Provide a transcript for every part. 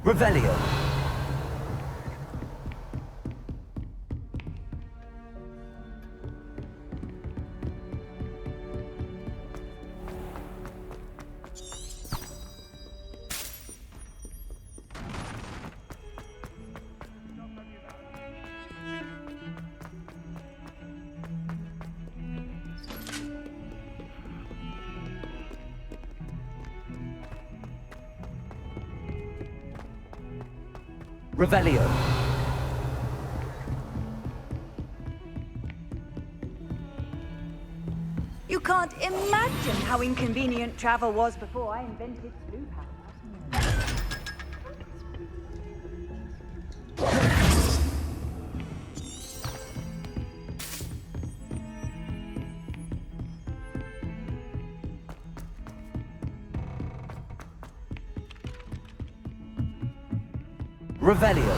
Revelio. Revelio. You can't imagine how inconvenient travel was before I invented blue power. Revelio.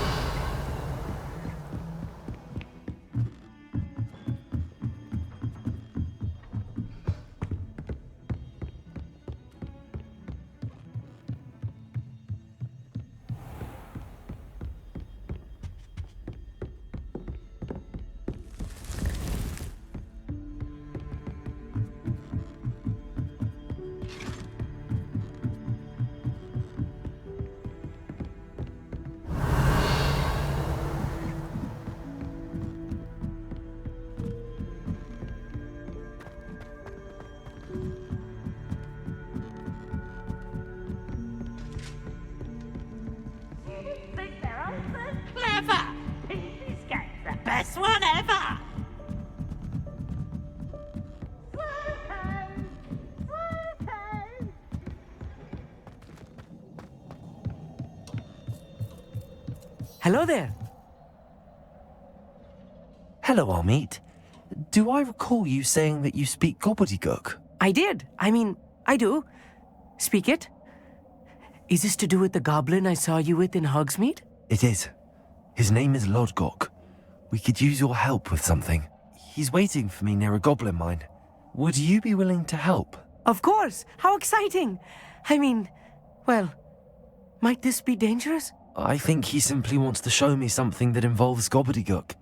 Best one ever! Hello there. Hello, Amit. Do I recall you saying that you speak Gobbledegook? I did. I do. Speak it. Is this to do with the goblin I saw you with in Hogsmeade? It is. His name is Lodgok. We could use your help with something. He's waiting for me near a goblin mine. Would you be willing to help? Of course. How exciting. Well, might this be dangerous? I think he simply wants to show me something that involves Gobbledegook.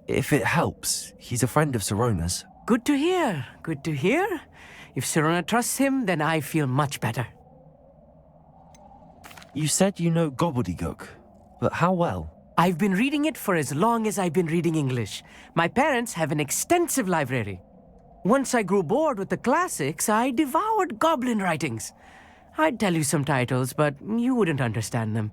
If it helps, he's a friend of Sirona's. Good to hear. Good to hear. If Sirona trusts him, then I feel much better. You said you know Gobbledegook, but how well? I've been reading it for as long as I've been reading English. My parents have an extensive library. Once I grew bored with the classics, I devoured goblin writings. I'd tell you some titles, but you wouldn't understand them.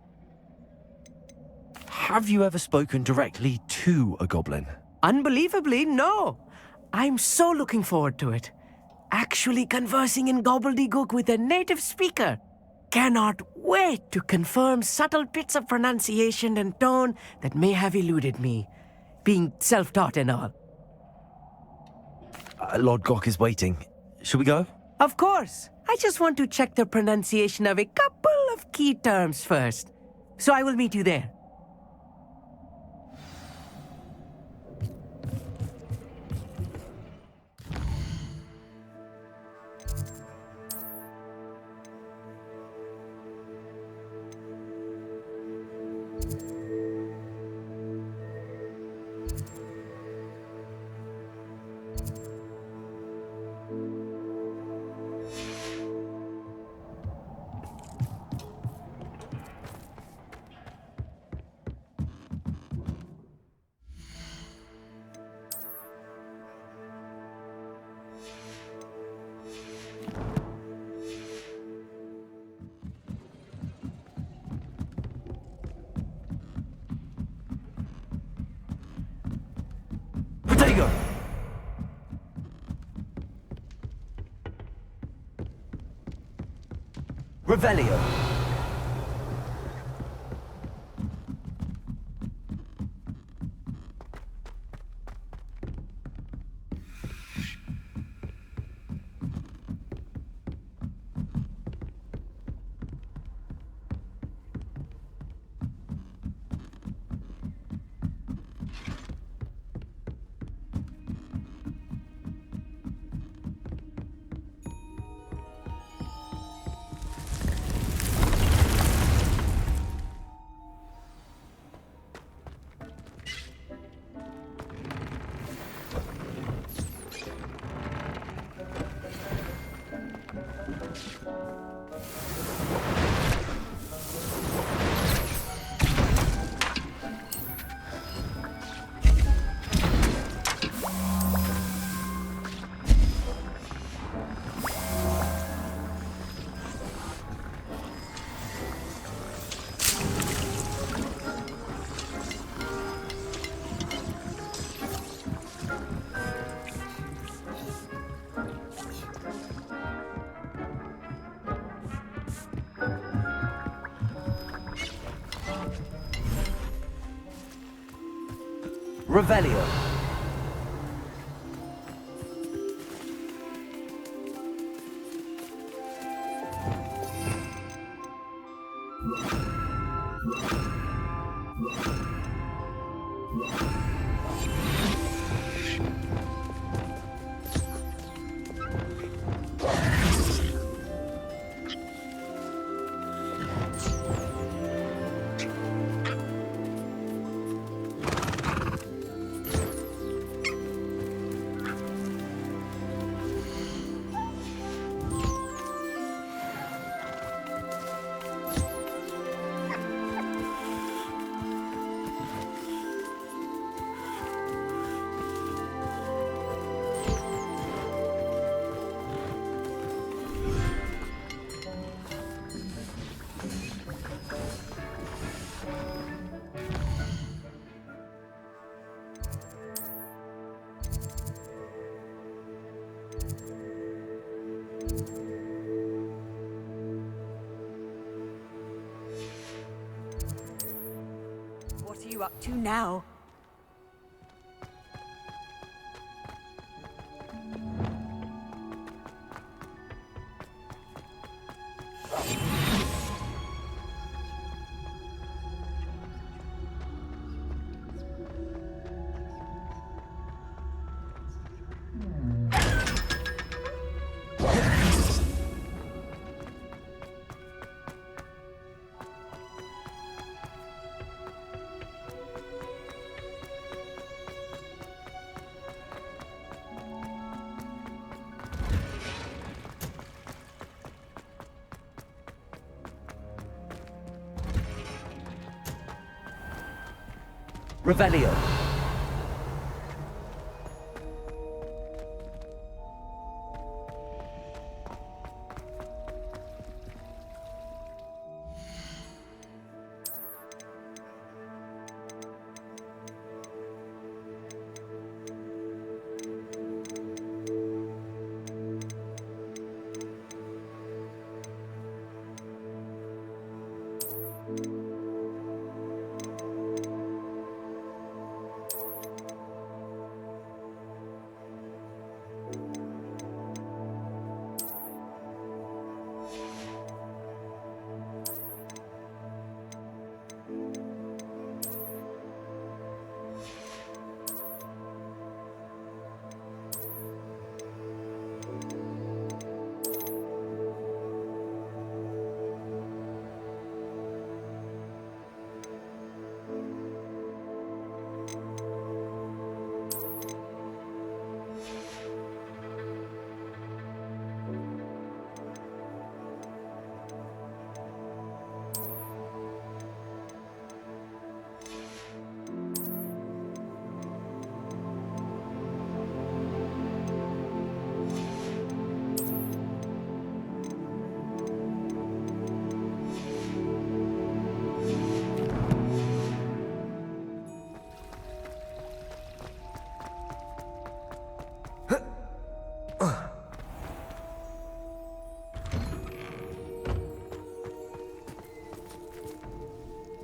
Have you ever spoken directly to a goblin? Unbelievably, no. I'm so looking forward to it. Actually conversing in Gobbledegook with a native speaker. Cannot wait to confirm subtle bits of pronunciation and tone that may have eluded me, being self-taught and all. Lodgok is waiting. Should we go? Of course. I just want to check the pronunciation of a couple of key terms first. So I will meet you there. Potato! Revelio. Revelio. What are you up to now? Revelio.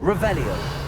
Revelio.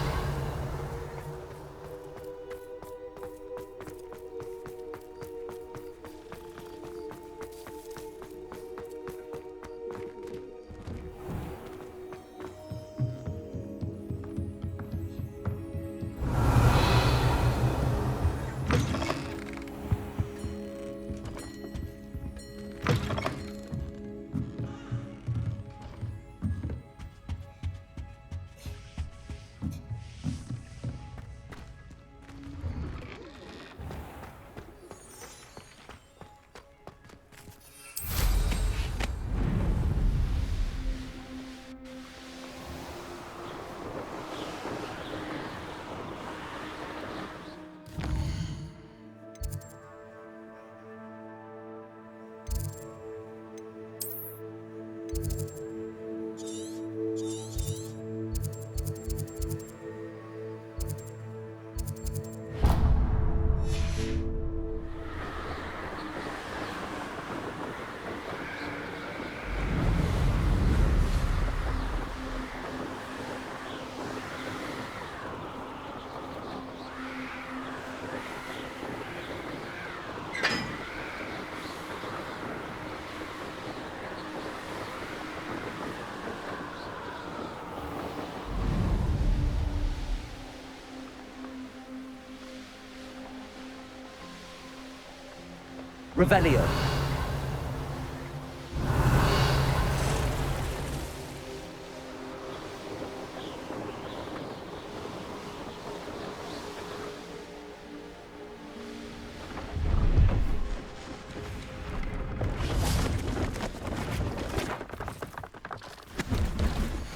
Revelio.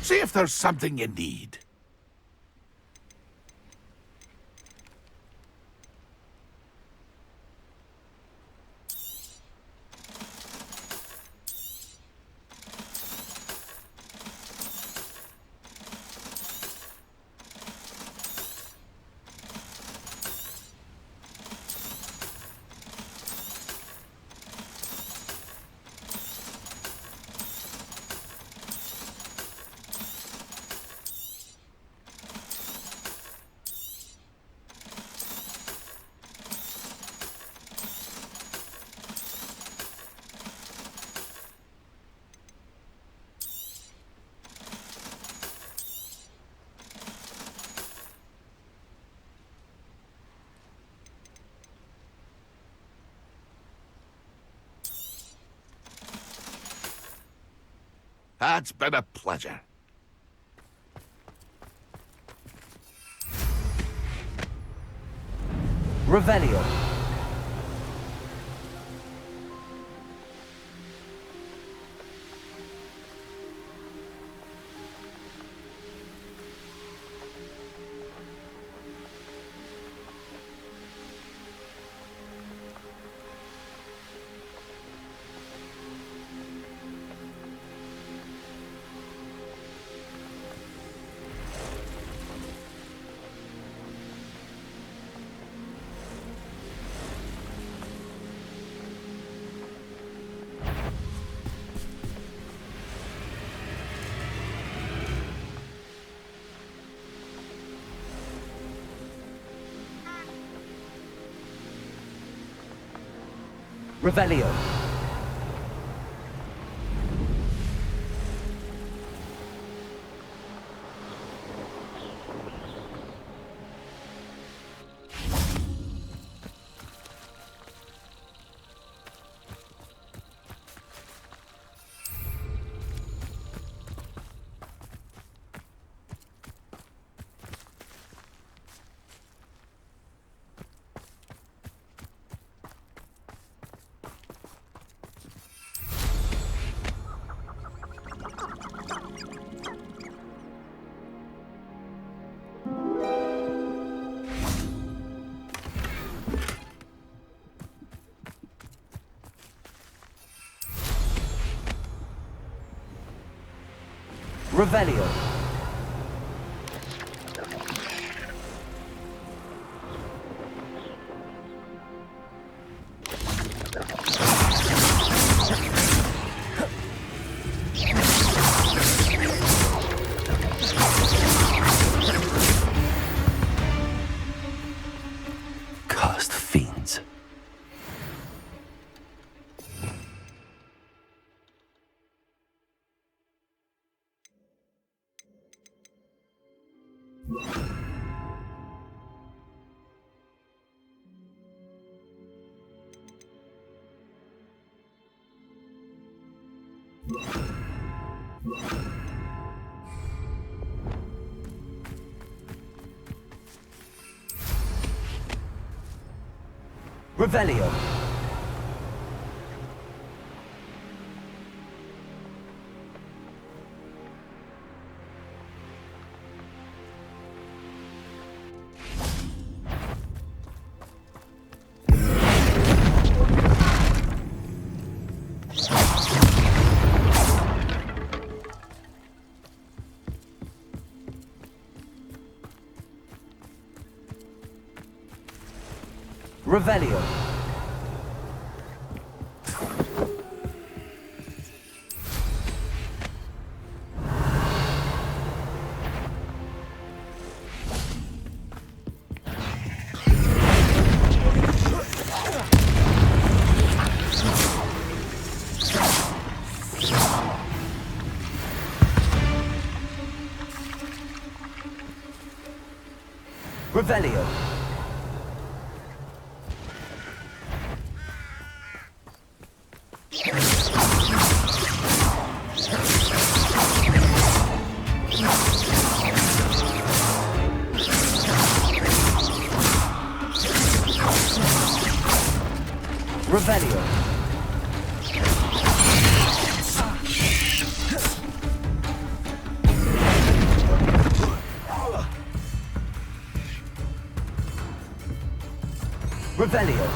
See if there's something you need. It's been a pleasure. Revelio. Revelio. Revelio. Cursed fiends. Revelio. Revelio. Revelio. Revelio. Revelio.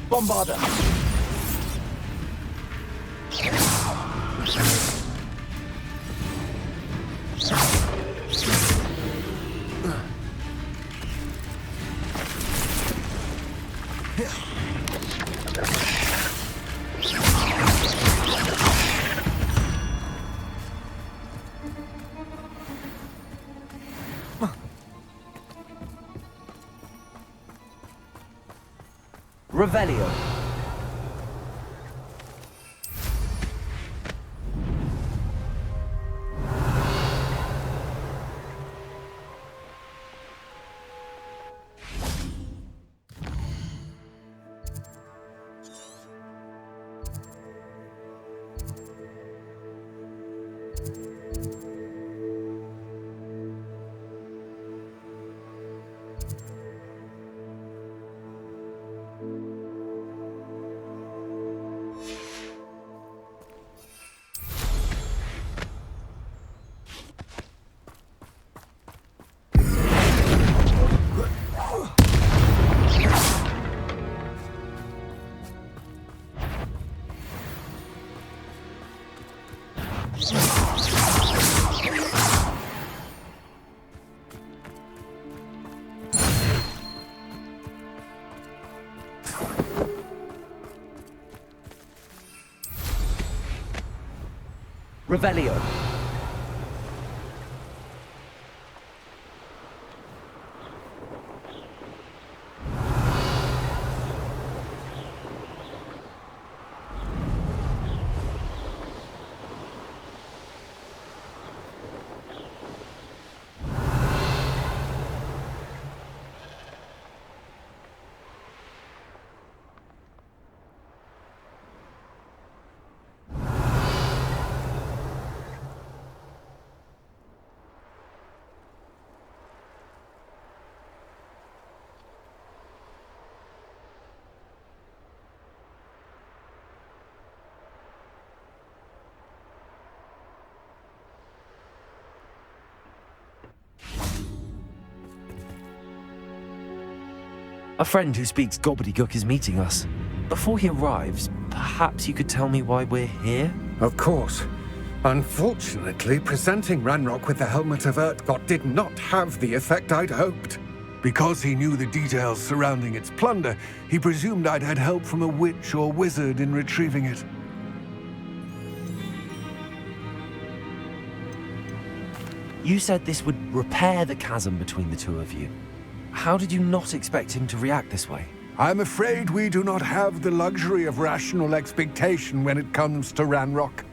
Bombarda. Revelio. Revelio. A friend who speaks Gobbledegook is meeting us. Before he arrives, perhaps you could tell me why we're here? Of course. Unfortunately, presenting Ranrok with the Helmet of Urtkot did not have the effect I'd hoped. Because he knew the details surrounding its plunder, he presumed I'd had help from a witch or wizard in retrieving it. You said this would repair the chasm between the two of you. How did you not expect him to react this way? I'm afraid we do not have the luxury of rational expectation when it comes to Ranrok.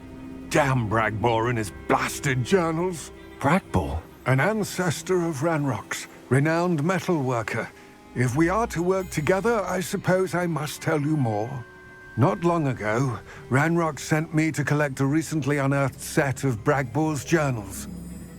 Damn Bragbor and his blasted journals. Bragbor? An ancestor of Ranrok's, renowned metal worker. If we are to work together, I suppose I must tell you more. Not long ago, Ranrok sent me to collect a recently unearthed set of Bragbor's journals.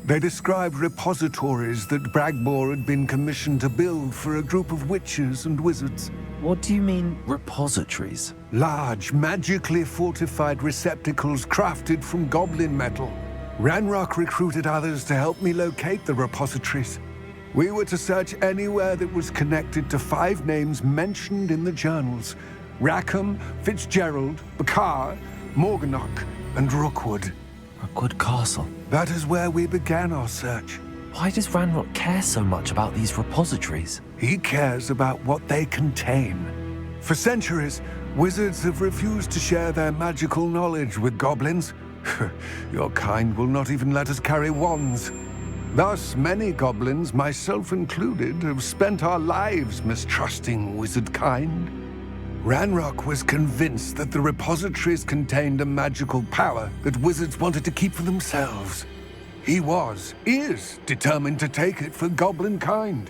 They described repositories that Bragbor had been commissioned to build for a group of witches and wizards. What do you mean, repositories? Large, magically fortified receptacles crafted from goblin metal. Ranrok recruited others to help me locate the repositories. We were to search anywhere that was connected to 5 names mentioned in the journals: Rackham, Fitzgerald, Bakar, Morganach, and Rookwood. Rookwood Castle. That is where we began our search. Why does Ranrok care so much about these repositories? He cares about what they contain. For centuries, wizards have refused to share their magical knowledge with goblins. Your kind will not even let us carry wands. Thus, many goblins, myself included, have spent our lives mistrusting wizard kind. Ranrok was convinced that the repositories contained a magical power that wizards wanted to keep for themselves. He is determined to take it for goblin kind.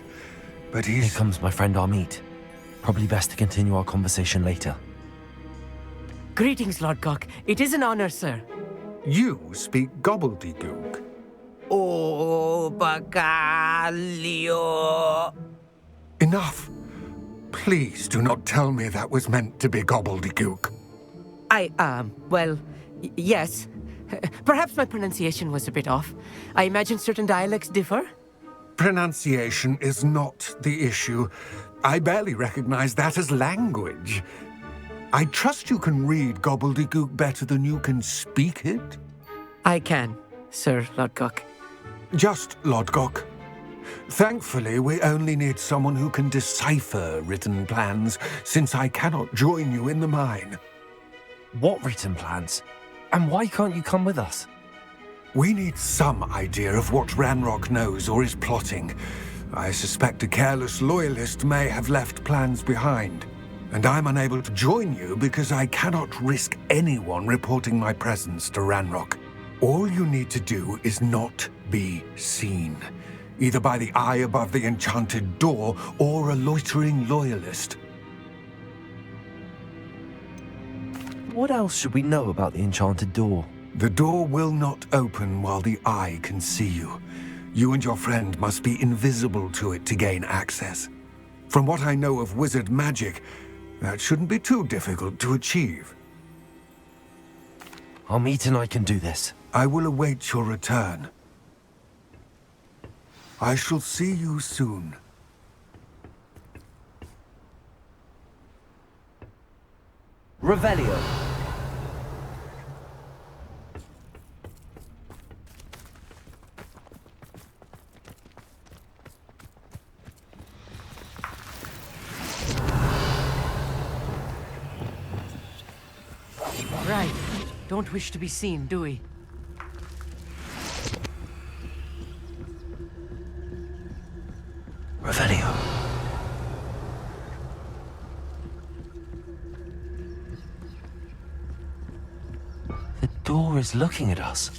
But Here he's... comes my friend Amit. Probably best to continue our conversation later. Greetings, Lodgok. It is an honor, sir. You speak Gobbledegook. Oh, Galleon. Enough. Please do not tell me that was meant to be Gobbledegook. Yes. Perhaps my pronunciation was a bit off. I imagine certain dialects differ. Pronunciation is not the issue. I barely recognize that as language. I trust you can read Gobbledegook better than you can speak it? I can, Sir Lodgok. Just Lodgok. Thankfully, we only need someone who can decipher written plans, since I cannot join you in the mine. What written plans? And why can't you come with us? We need some idea of what Ranrok knows or is plotting. I suspect a careless loyalist may have left plans behind. And I'm unable to join you because I cannot risk anyone reporting my presence to Ranrok. All you need to do is not be seen, either by the eye above the enchanted door or a loitering loyalist. What else should we know about the enchanted door? The door will not open while the eye can see you. You and your friend must be invisible to it to gain access. From what I know of wizard magic, that shouldn't be too difficult to achieve. Amit and I can do this. I will await your return. I shall see you soon. Revelio. Right. Don't wish to be seen, do we? Revelio. The door is looking at us.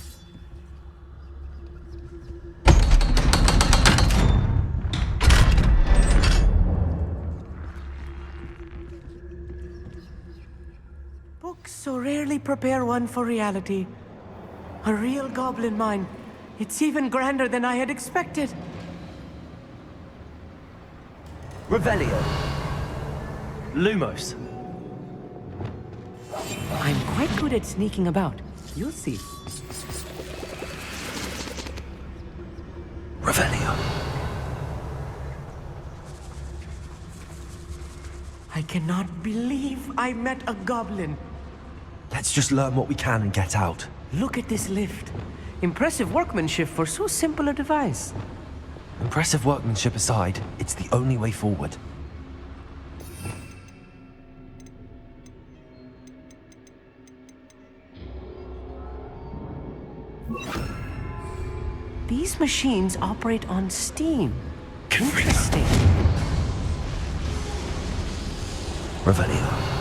Books so rarely prepare one for reality. A real goblin mine. It's even grander than I had expected. Revelio. Lumos. I'm quite good at sneaking about. You'll see. Revelio. I cannot believe I met a goblin. Let's just learn what we can and get out. Look at this lift. Impressive workmanship for so simple a device. Impressive workmanship aside, it's the only way forward. These machines operate on steam. Interesting. Revelio.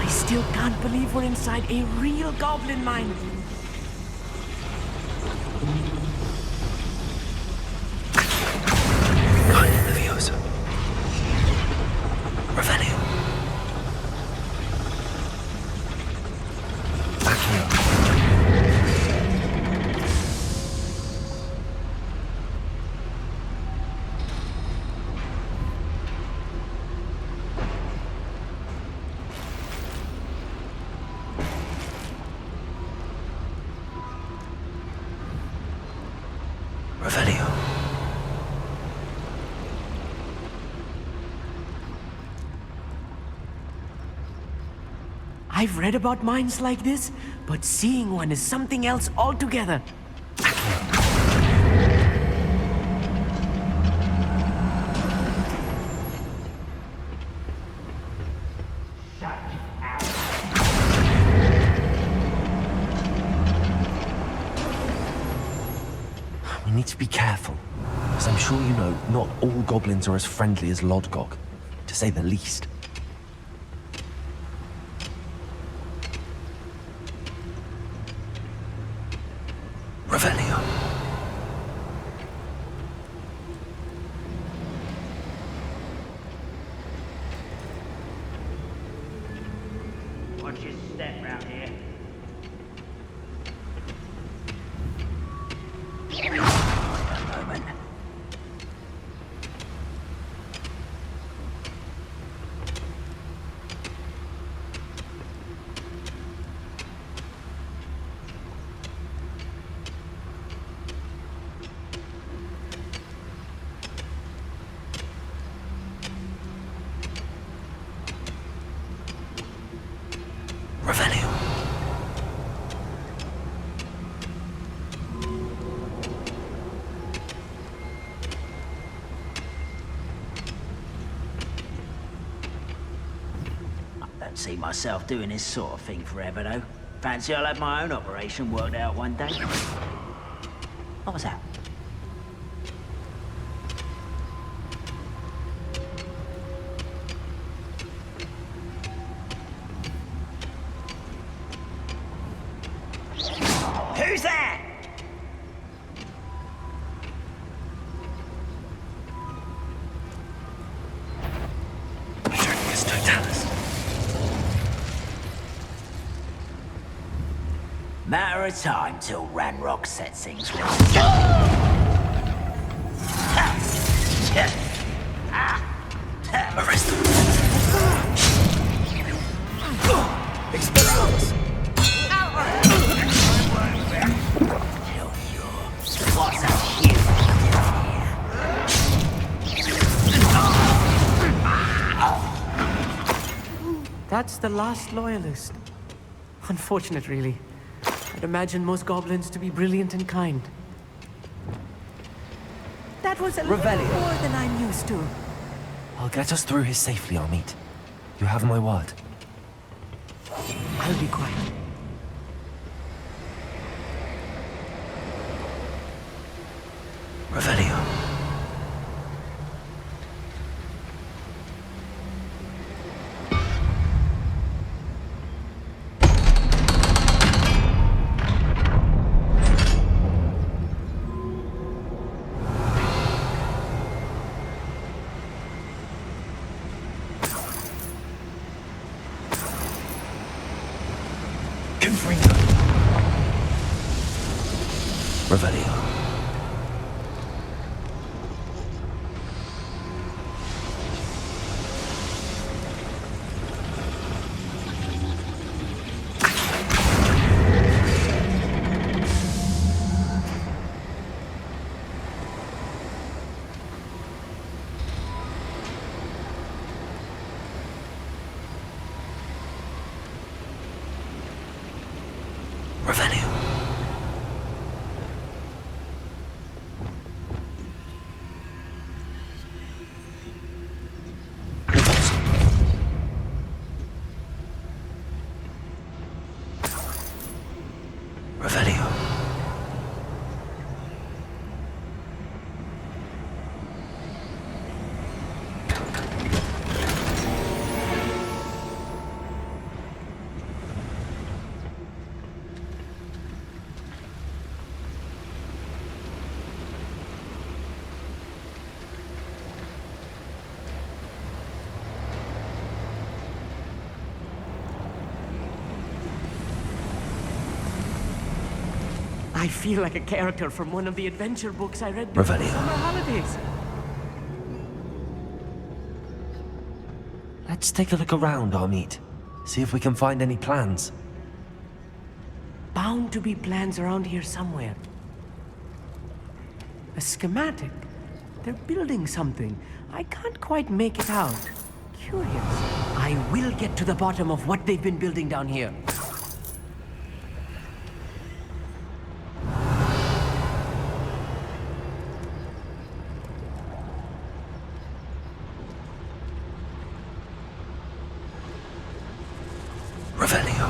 Still can't believe we're inside a real goblin mine. Kind of Leviosa. Revelio. Revelio. I've read about mines like this, but seeing one is something else altogether. We need to be careful, as I'm sure you know, not all goblins are as friendly as Lodgok, to say the least. Revelio. Watch your step round here. Wait a moment. Revelio. Don't see myself doing this sort of thing forever, though. Fancy I'll have my own operation worked out one day. What was that? Who's that? Returning as Totalis. Matter of time till Ranrok sets things right. Arrest them. Expelliarmus. What's up here? That's the last loyalist. Unfortunate, really. I'd imagine most goblins to be brilliant and kind. That was a little more than I'm used to. I'll get us through here safely, Amit. You have my word. I'll be quiet. Revelio. Confringo. Revelio. Revelio. Revelio. I feel like a character from one of the adventure books I read during the Revelio. summer holidays. Let's take a look around, Amit. See if we can find any plans. Bound to be plans around here somewhere. A schematic. They're building something. I can't quite make it out. Curious. I will get to the bottom of what they've been building down here. Revelio.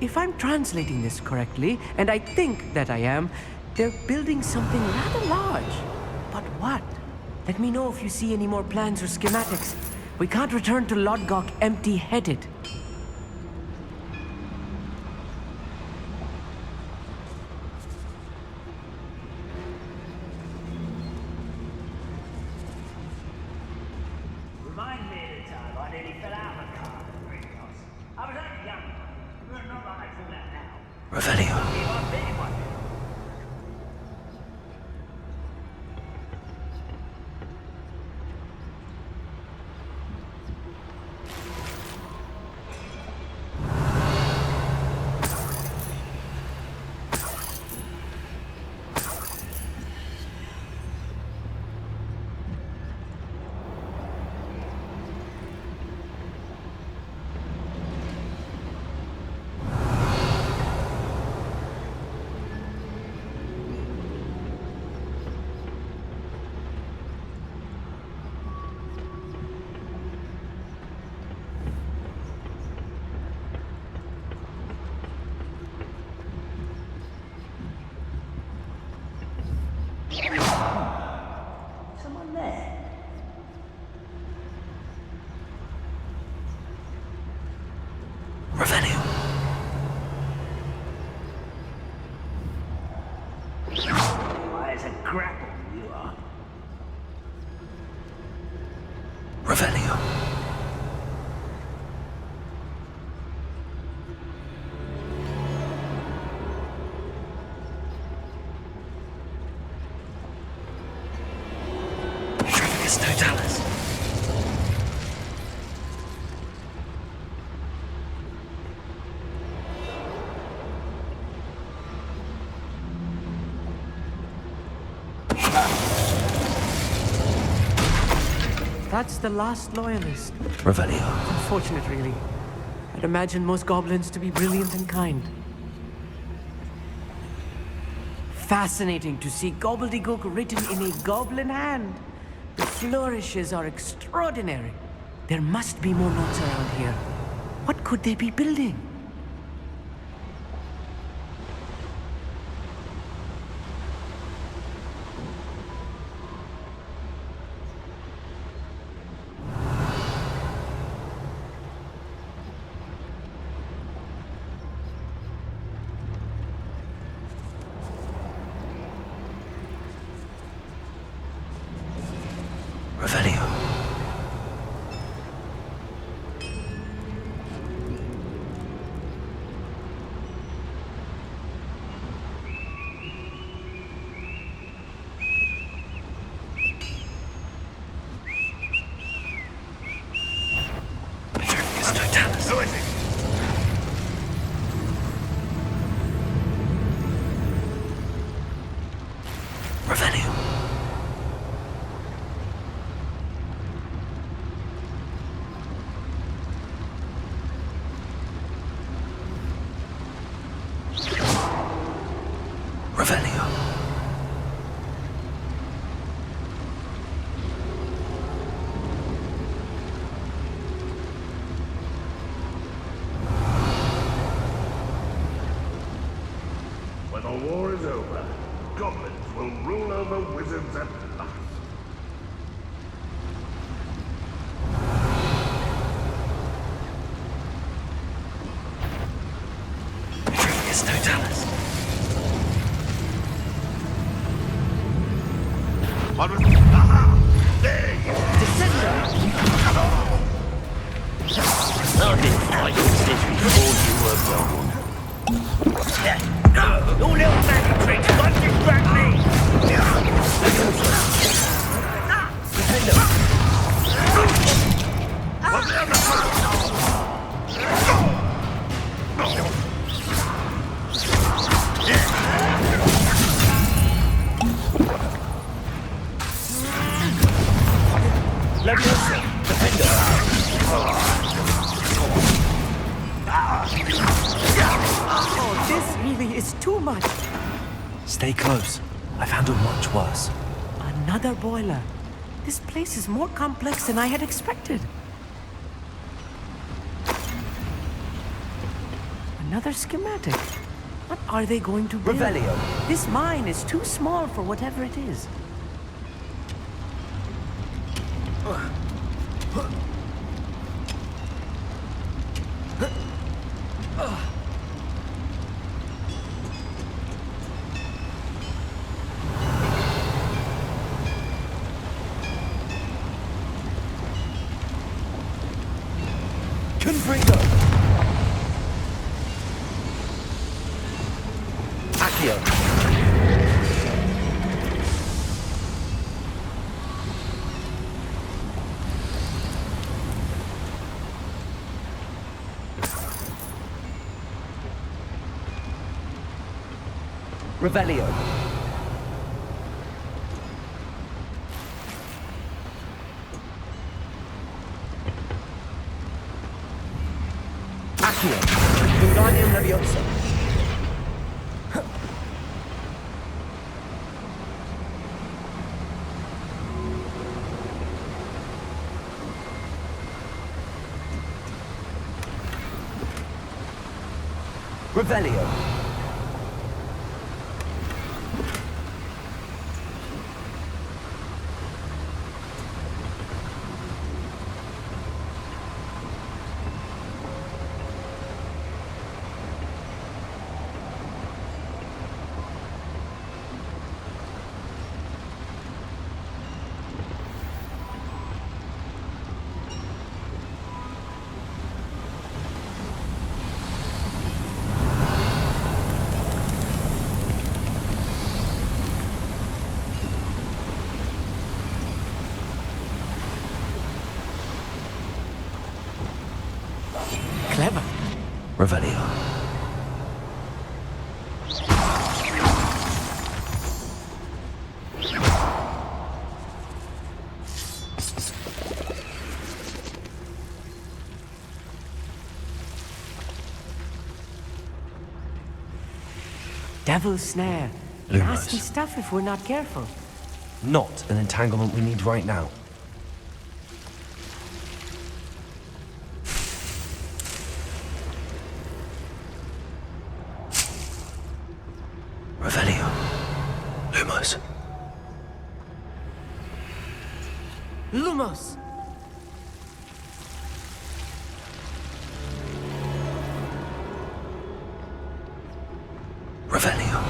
If I'm translating this correctly, and I think that I am, they're building something rather large. But what? Let me know if you see any more plans or schematics. We can't return to Lodgok empty-headed. Remind me of the time I nearly fell out of a car at the greenhouse. I was only young. Not like I fall out now. Revelio. I've been in one. Someone there? Revelio. Why, it's a grapple, you are. Revelio. Trigus Totalis. That's the last loyalist. Revelio. Unfortunate, really. I'd imagine most goblins to be brilliant and kind. Fascinating to see Gobbledegook written in a goblin hand. The flourishes are extraordinary. There must be more notes around here. What could they be building? Revelio. Trigus Totalis. Who is it? Revelio. Revelio. When the war is over, goblins will rule over wizards at last. Trigus Totalis. What was... Aha! There you I didn't fight this before you were born. Your little magic tricks, once you grab me! What's the other Leviosa, defender! Oh, this really is too much. Stay close. I've handled much worse. Another boiler. This place is more complex than I had expected. Another schematic. What are they going to build? Revelio. This mine is too small for whatever it is. Confringo. Accio. Revelio. Accio. Wingardium Leviosa. Revelio. Clever. Revelio. Devil's snare. Lumos. Nasty stuff if we're not careful. Not an entanglement we need right now. Revelio. Lumos. Lumos! Revelio.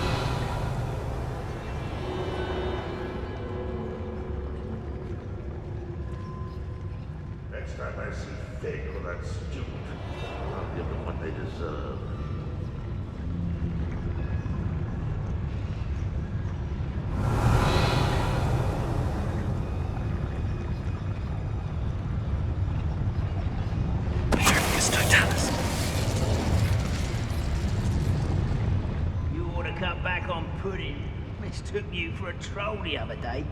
Next time I see Fig or that student, I'll give them what they deserve. Perfectus totalis. You ought to cut back on pudding. Mistook you for a troll the other day.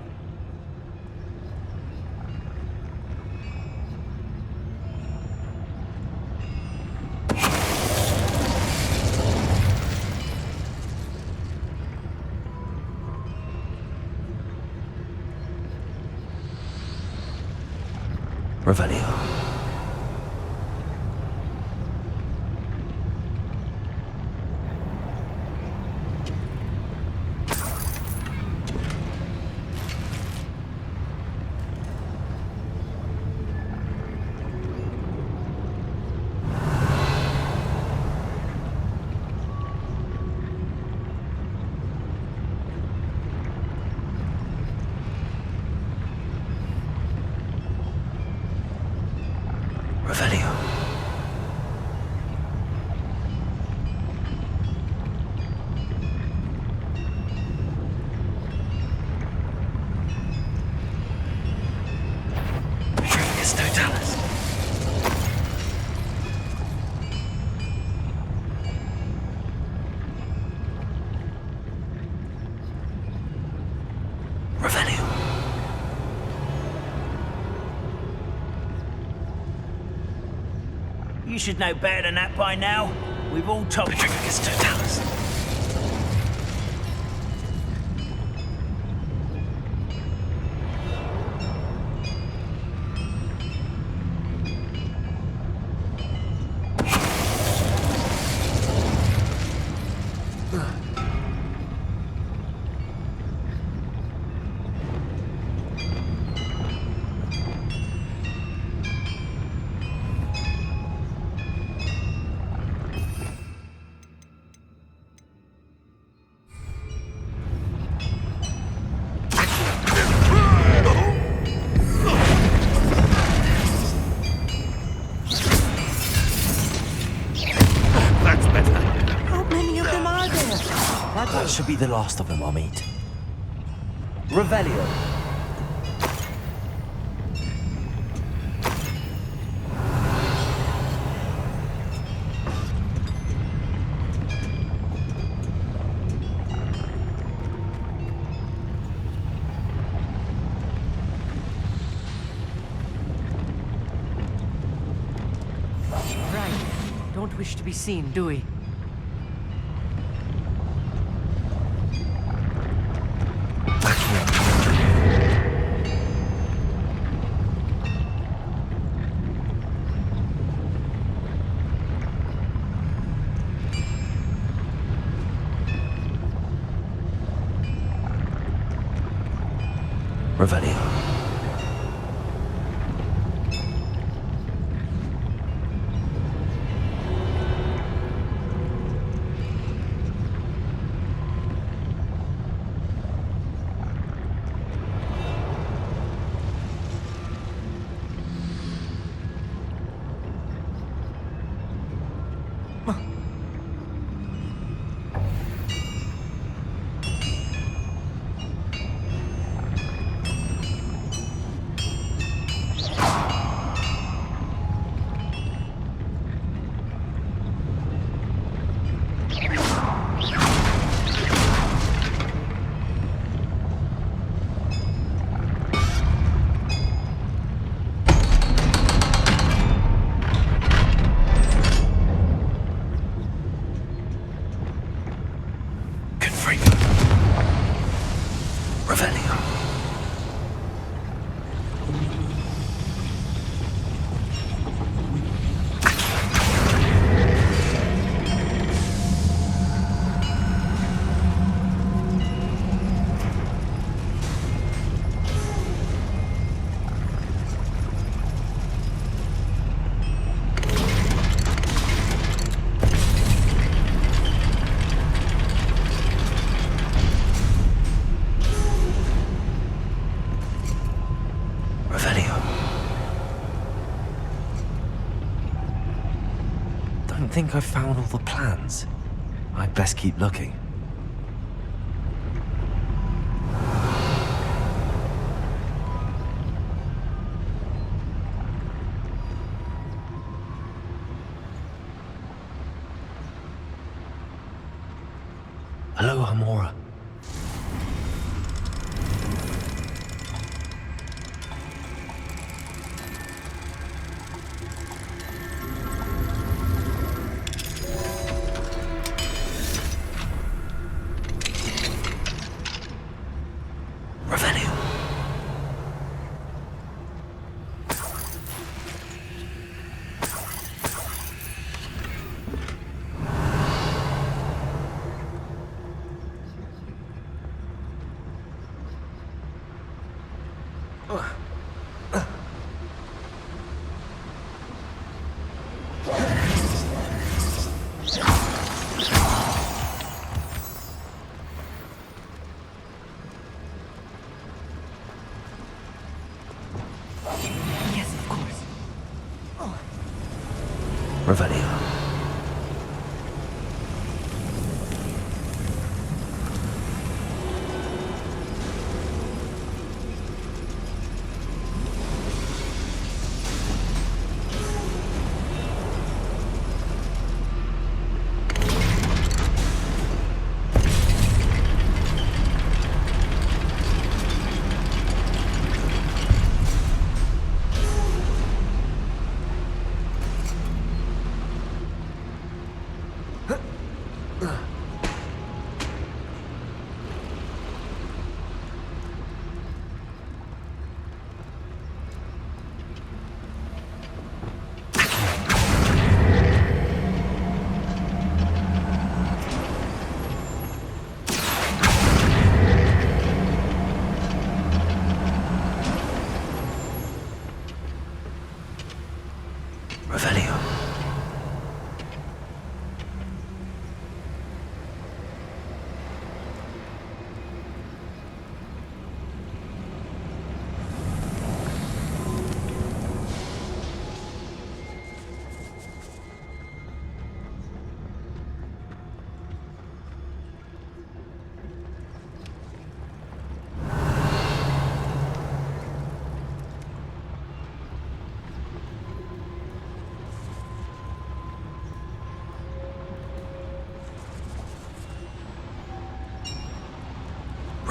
Revelio. Revelio. Perfectus totalis. Revelio. You should know better than that by now. We've all told you. Perfectus totalis. be the last of them, Amit. Revelio. Right. Don't wish to be seen, do we? Revelio. I think I've found all the plans. I'd best keep looking. Hello, Amora. Revelio.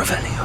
Revelio.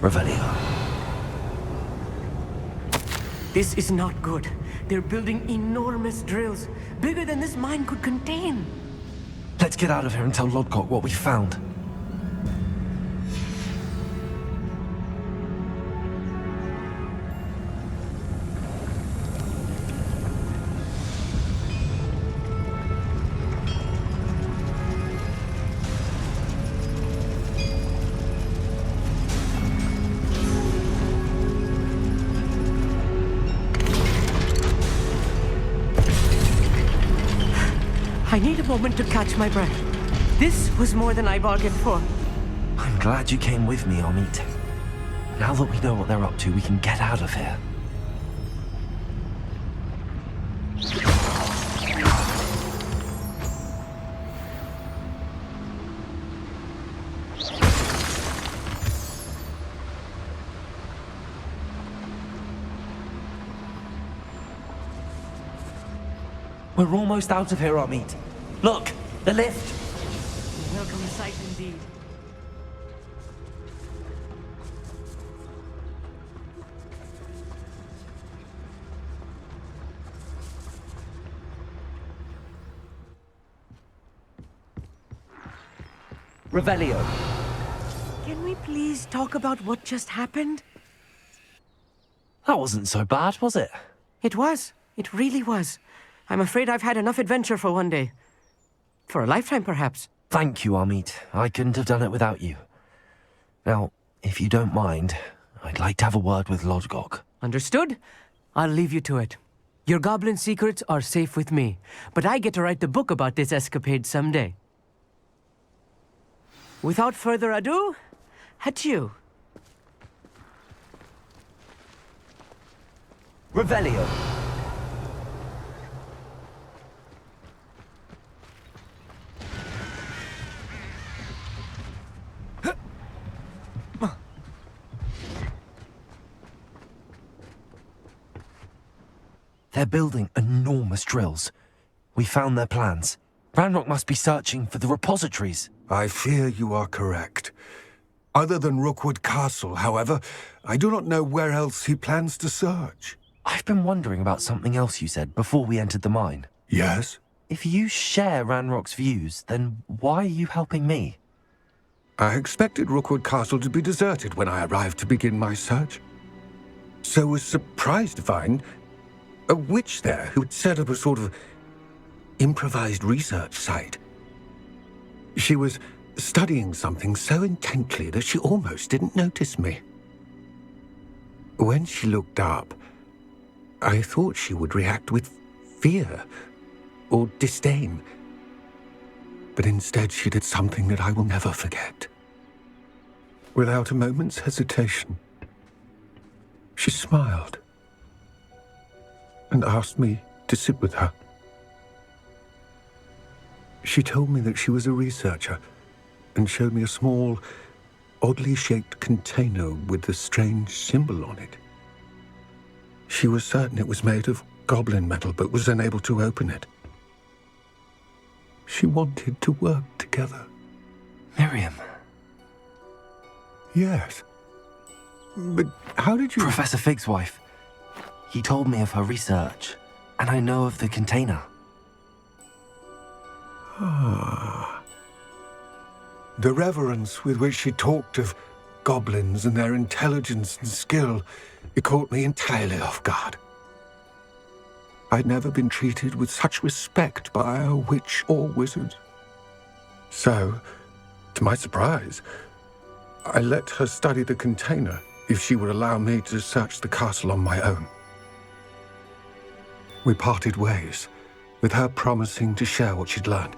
Revelio. This is not good. They're building enormous drills, bigger than this mine could contain. Let's get out of here and tell Lodgok what we found. I need a moment to catch my breath. This was more than I bargained for. I'm glad you came with me, Amit. Now that we know what they're up to, we can get out of here. We're almost out of here, Amit. Look, the lift. Welcome sight indeed. Revelio. Can we please talk about what just happened? That wasn't so bad, was it? It was. It really was. I'm afraid I've had enough adventure for one day. For a lifetime, perhaps. Thank you, Amit. I couldn't have done it without you. Now, if you don't mind, I'd like to have a word with Lodgok. Understood? I'll leave you to it. Your goblin secrets are safe with me, but I get to write the book about this escapade someday. Without further ado, adieu. Revelio. They're building enormous drills. We found their plans. Ranrok must be searching for the repositories. I fear you are correct. Other than Rookwood Castle, however, I do not know where else he plans to search. I've been wondering about something else you said before we entered the mine. Yes? If you share Ranrock's views, then why are you helping me? I expected Rookwood Castle to be deserted when I arrived to begin my search. So was surprised to find a witch there who had set up a sort of improvised research site. She was studying something so intently that she almost didn't notice me. When she looked up, I thought she would react with fear or disdain. But instead she did something that I will never forget. Without a moment's hesitation, she smiled and asked me to sit with her. She told me that she was a researcher and showed me a small, oddly shaped container with a strange symbol on it. She was certain it was made of goblin metal, but was unable to open it. She wanted to work together. Miriam. Yes. But how did you... Professor Fig's wife. He told me of her research, and I know of the container. Ah. The reverence with which she talked of goblins and their intelligence and skill, it caught me entirely off guard. I'd never been treated with such respect by a witch or wizard. So, to my surprise, I let her study the container if she would allow me to search the castle on my own. We parted ways, with her promising to share what she'd learned.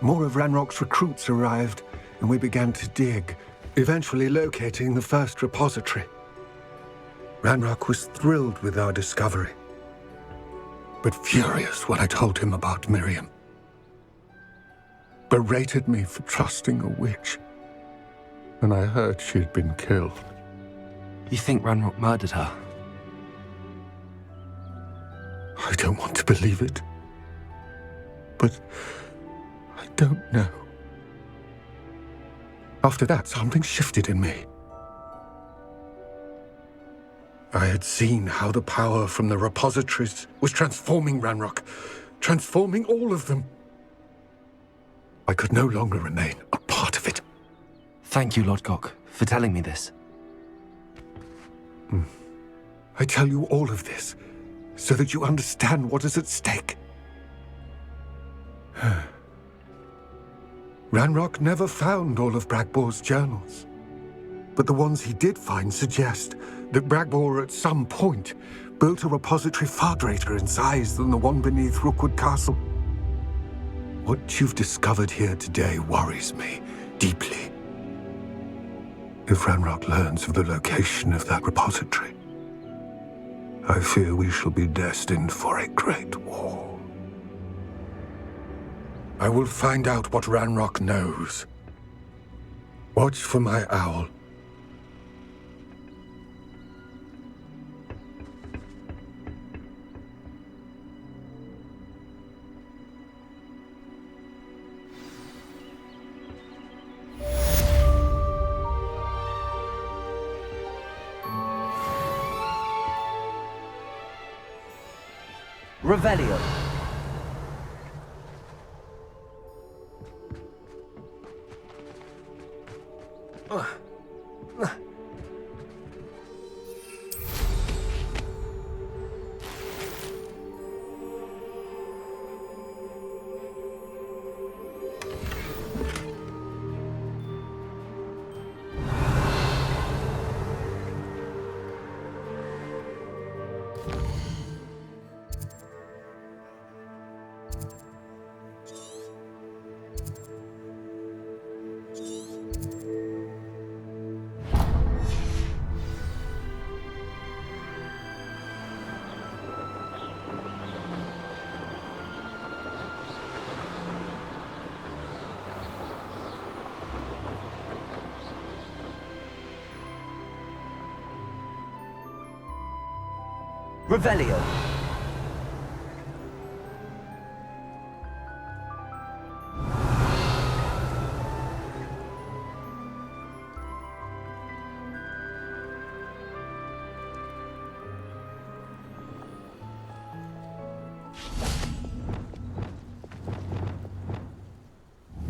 More of Ranrok's recruits arrived, and we began to dig, eventually locating the first repository. Ranrok was thrilled with our discovery, but furious when I told him about Miriam. Berated me for trusting a witch, and I heard she'd been killed. You think Ranrok murdered her? I don't want to believe it, but I don't know. After that, something shifted in me. I had seen how the power from the repositories was transforming Ranrok, transforming all of them. I could no longer remain a part of it. Thank you, Lodgok, for telling me this. I tell you all of this so that you understand what is at stake. Ranrok never found all of Bragbor's journals, but the ones he did find suggest that Bragbor at some point built a repository far greater in size than the one beneath Rookwood Castle. What you've discovered here today worries me deeply. If Ranrok learns of the location of that repository, I fear we shall be destined for a great war. I will find out what Ranrok knows. Watch for my owl. Revelio. Revelio.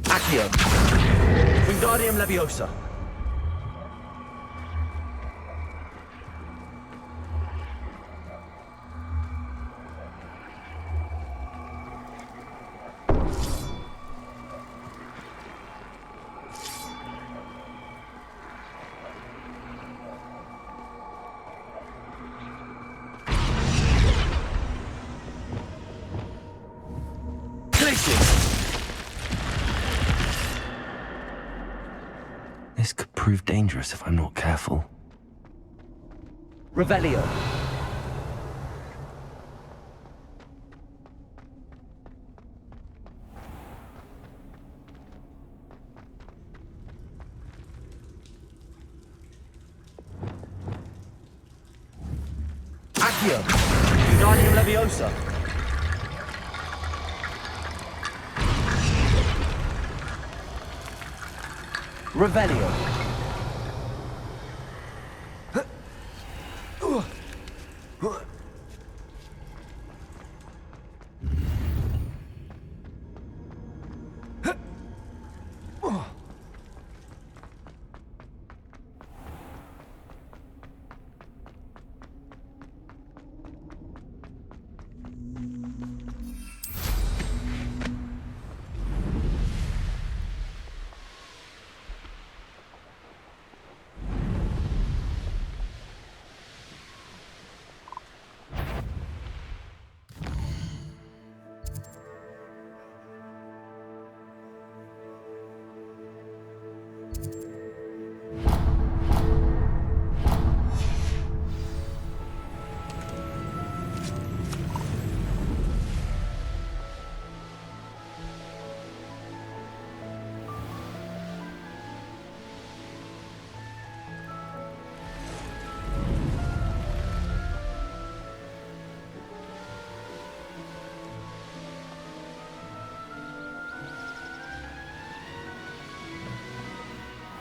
Accio. Wingardium Leviosa. This could prove dangerous if I'm not careful. Revelio. Accio. Wingardium Leviosa. Revelio.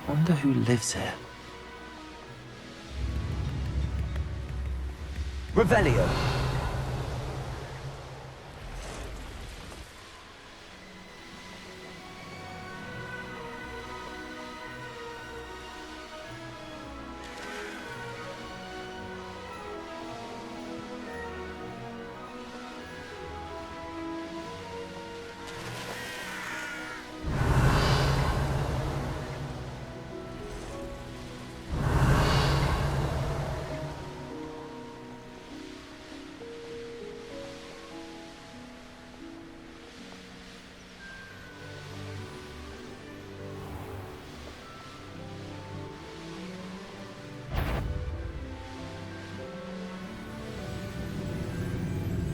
Wonder who lives here. Revelio.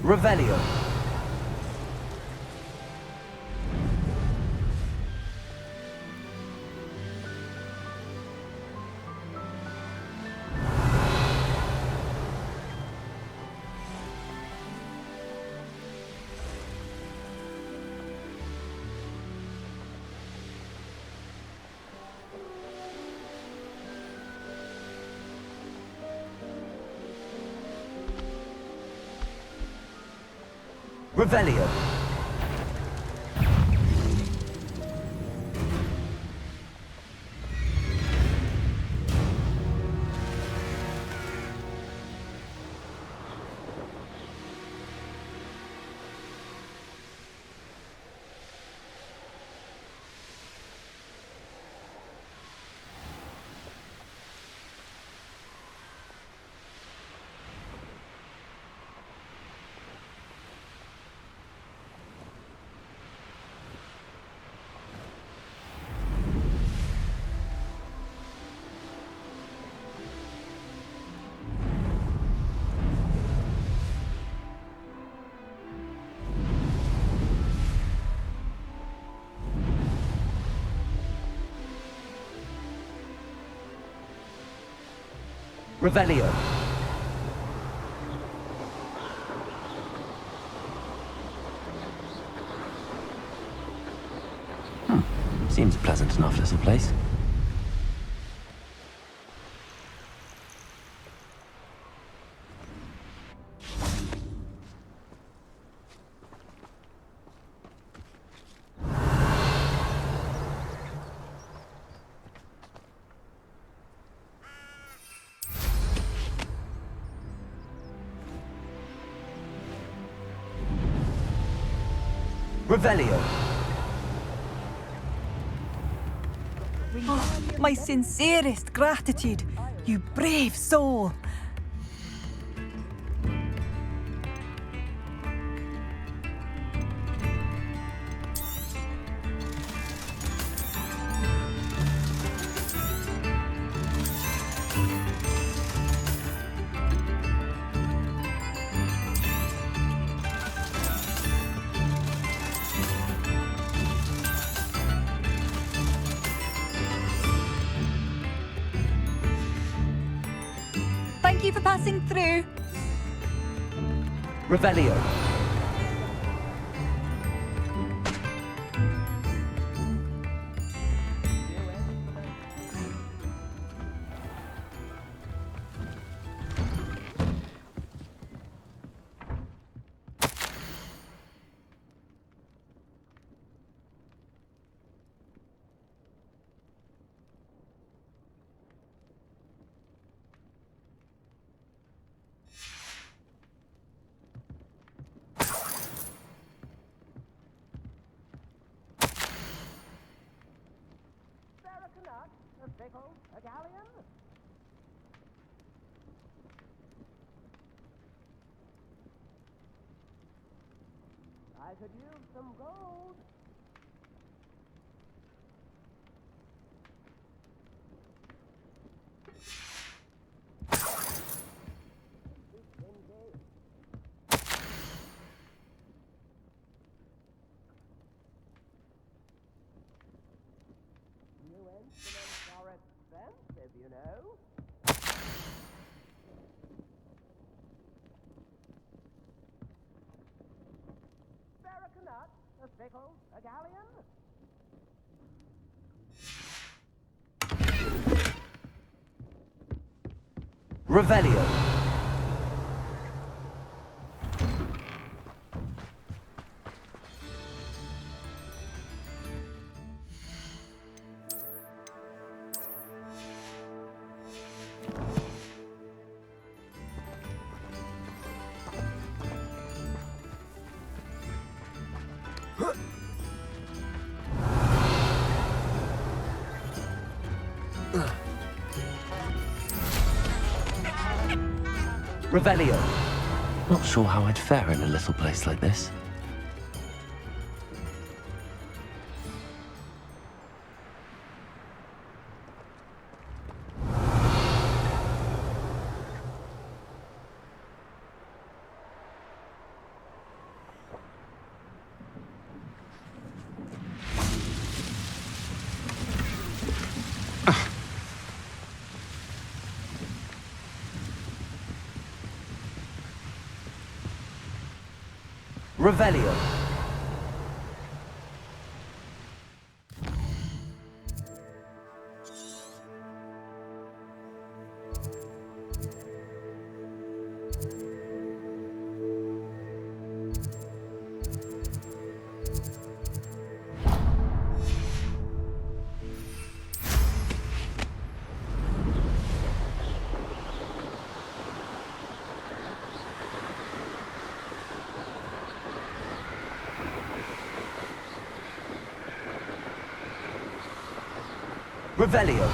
Revelio. Revelio. Revelio. Seems a pleasant enough little place. Revelio. Oh, my sincerest gratitude, you brave soul. Thank you for passing through. Revelio. A Galleon? I could use some gold. New instruments are expensive, you know. Barracanut, a pickle, a galleon. Revelio. Revelio. Not sure how I'd fare in a little place like this. Revelio. Revelio.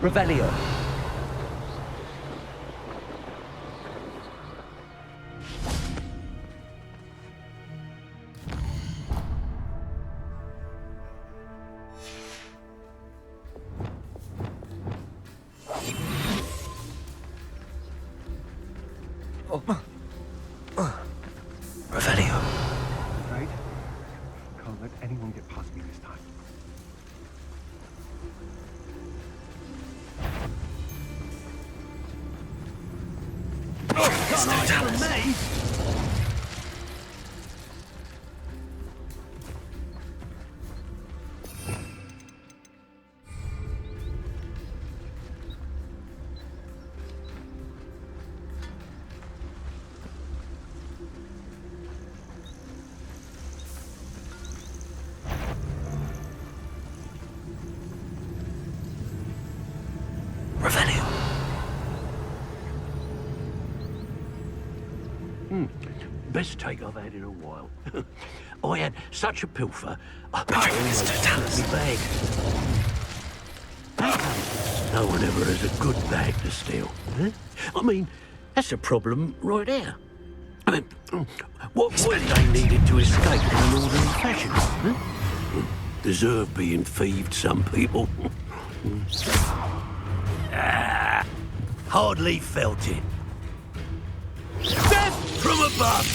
Revelio. Revelio. Right? Can't let anyone get past me this time. It's no talent. Revelio. Best take I've had in a while. I had such a pilfer. I It's no talent. bag. No one ever has a good bag to steal. Huh? I mean, that's a problem right there. I mean, what was they needed to escape in an ordinary fashion? Huh? Deserve being thieved, some people. Hardly felt it. Death from above!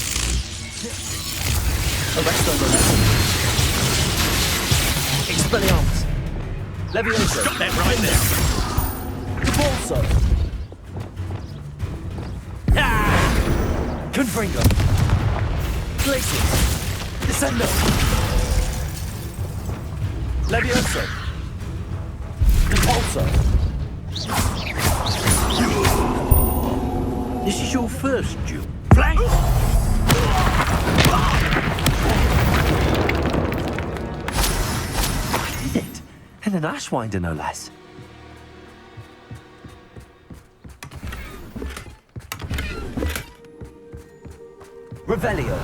Arresto Revelio. Expelliarmus. Levioso. Stop that right now! Cabalso. Confringo. Glacius. Descendo. Levioso. Compulso. This is your first duel. Flank! I did it. And an Ashwinder, no less. Revelio.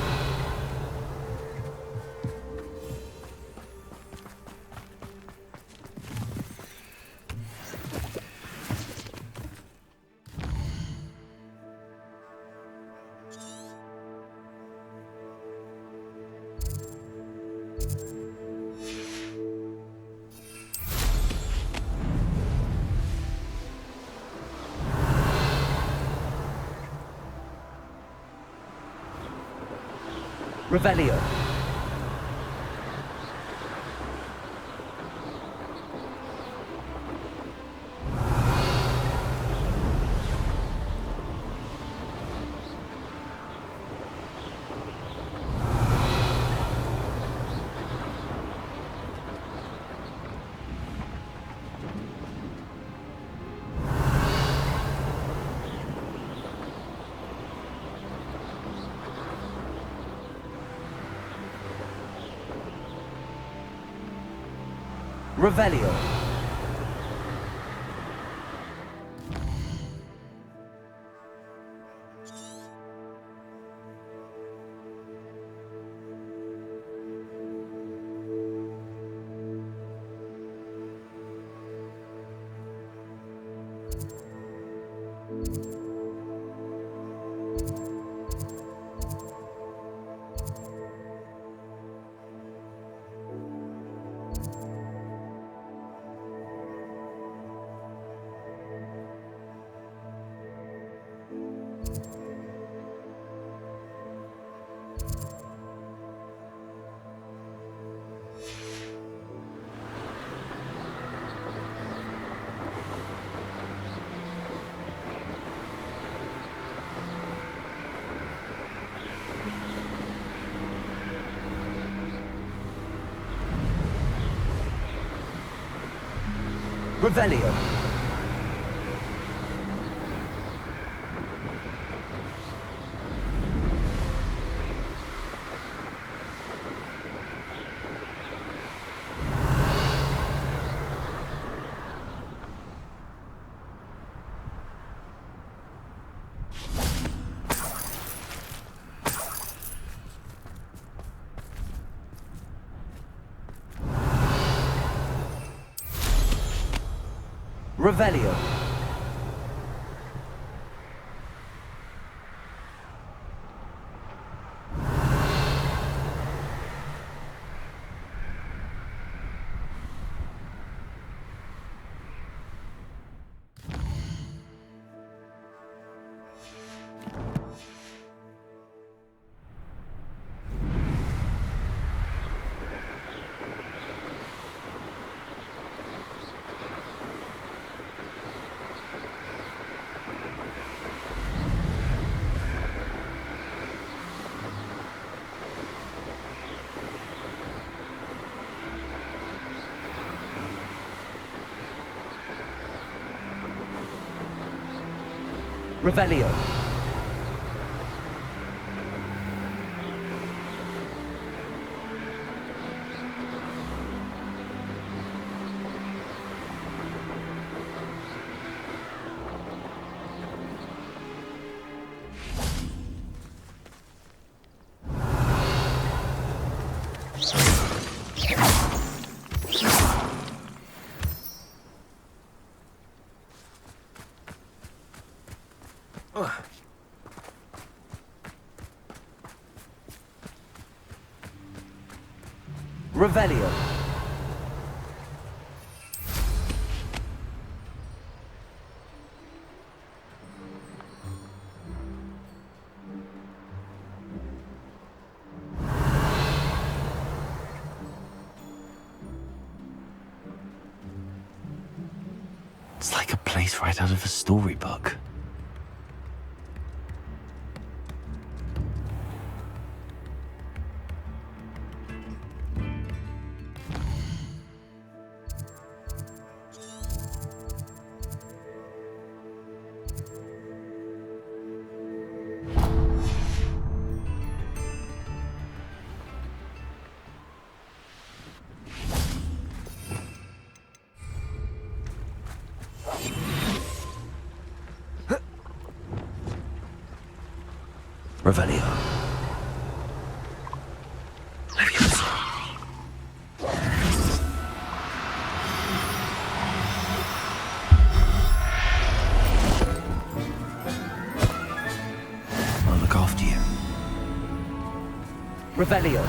Revelio. Revelio. Revelio. Revelio. Revelio. Revelio. It's like a place right out of a storybook. Revelio. I'll look after you. Revelio.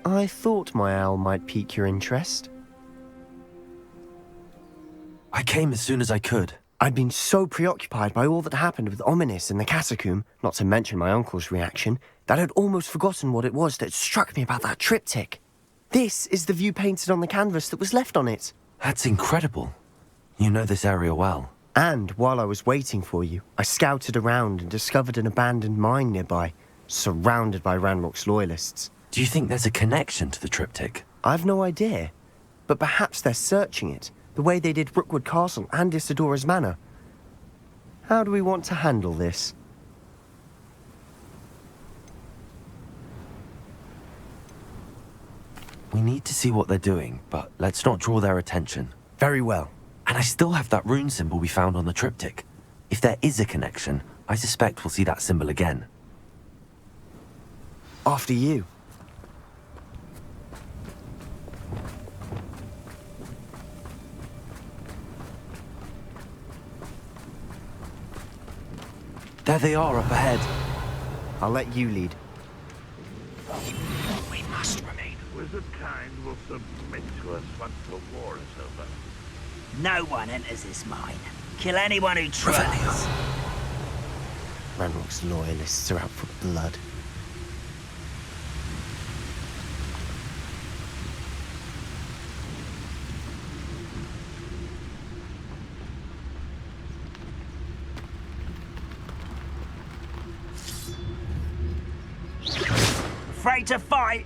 I thought my owl might pique your interest. I came as soon as I could. I'd been so preoccupied by all that happened with Ominous in the catacomb, not to mention my uncle's reaction, that I'd almost forgotten what it was that struck me about that triptych. This is the view painted on the canvas that was left on it. That's incredible. You know this area well. And while I was waiting for you, I scouted around and discovered an abandoned mine nearby, surrounded by Ranrok's loyalists. Do you think there's a connection to the triptych? I've no idea, but perhaps they're searching it, the way they did Rookwood Castle and Isidora's Manor. How do we want to handle this? We need to see what they're doing, but let's not draw their attention. Very well. And I still have that rune symbol we found on the triptych. If there is a connection, I suspect we'll see that symbol again. After you. There they are up ahead. I'll let you lead. We must remain. Wizardkind will submit to us once the war is over. No one enters this mine. Kill anyone who tries. Ranrok's loyalists are out for blood. Afraid to fight?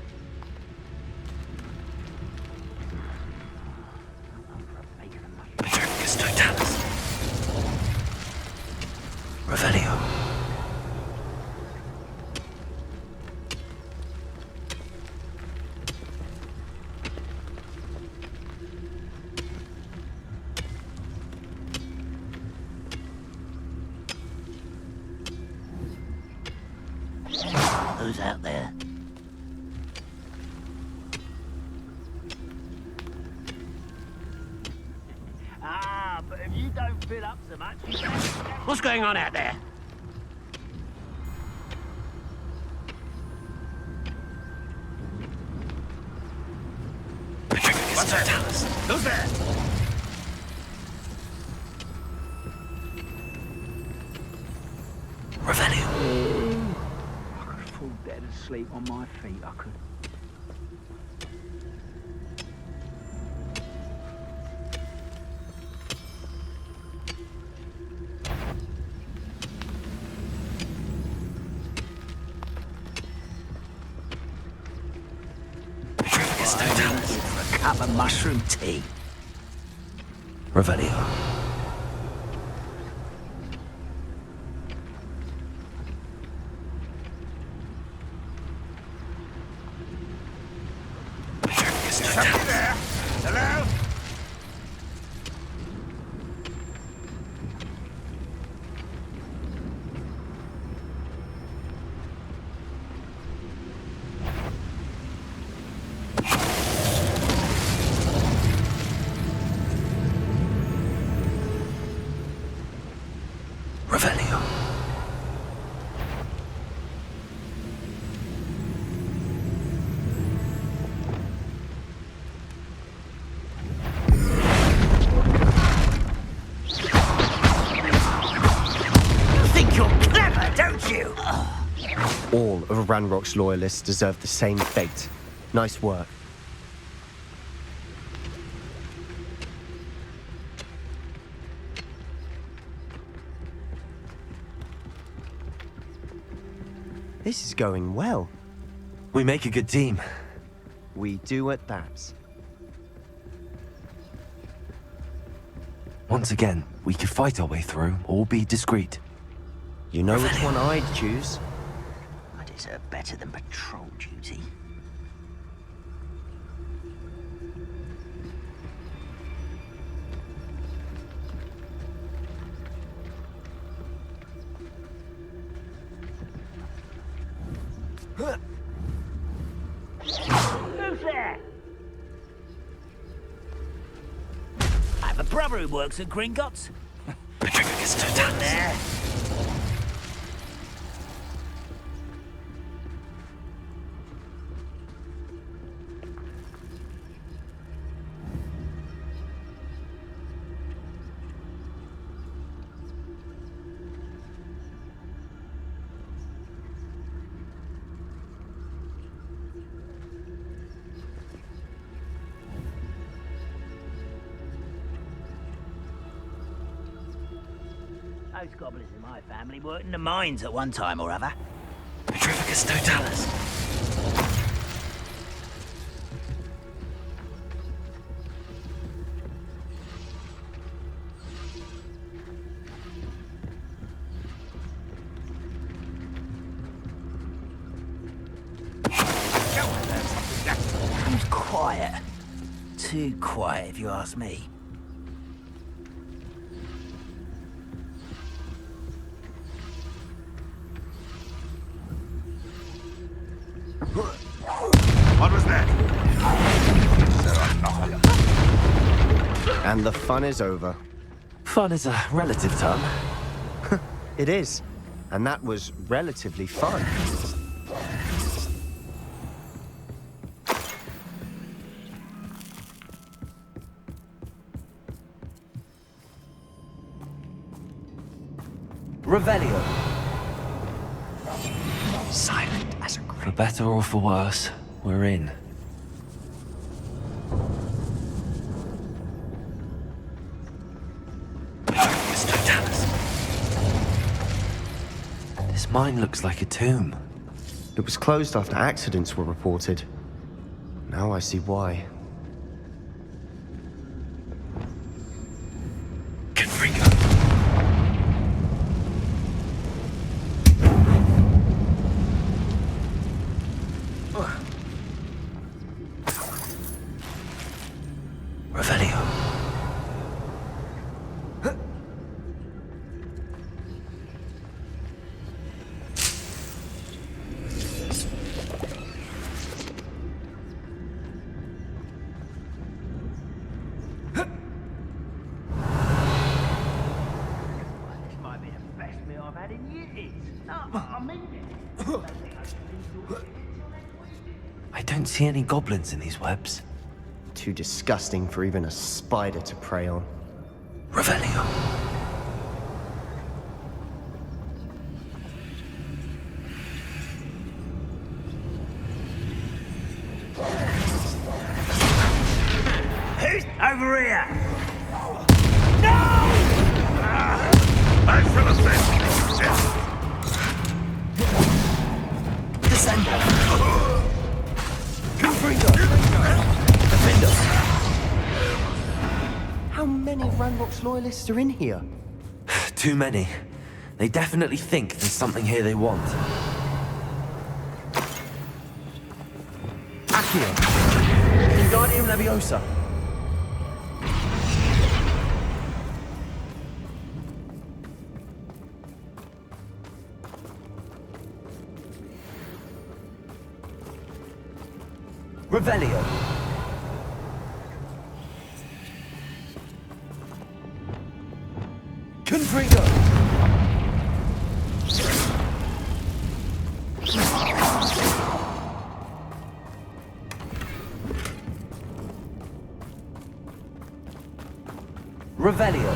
Revelio. Who's out there? But if you don't fill up so much, you What's going on out there? What's that? Who's there? Revelio. I could fall dead asleep on my feet, I could. A cup of mushroom tea. Revelio. Somebody there? Hello? Revelio. You think you're clever, don't you? All of Ranrok's loyalists deserve the same fate. Nice work. This is going well. We make a good team. We do at that. Once again, we could fight our way through or be discreet. You know which one I'd choose? I deserve better than patrol duty. Who's there? I have a brother who works at Gringotts. There. Most goblins in my family worked in the mines at one time or other. Petrificus totalis. Who's quiet? Too quiet, if you ask me. What was that? And the fun is over. Fun is a relative term. It is. And that was relatively fun. Revelio. Silent as a grave. For better or for worse, we're in. Petrificus totalis. This mine looks like a tomb. It was closed after accidents were reported. Now I see why. Confringo. Revelio. This might be the best meal I've had in years. No, I mean it. I don't see any goblins in these webs. Too disgusting for even a spider to prey on. Revelio. Who's over here? I shall ascend. Descender. Confringo. Defender. How many Ranrok's loyalists are in here? Too many. They definitely think there's something here they want. Accio. Wingardium Leviosa. Revelio. Confringo. Revelio.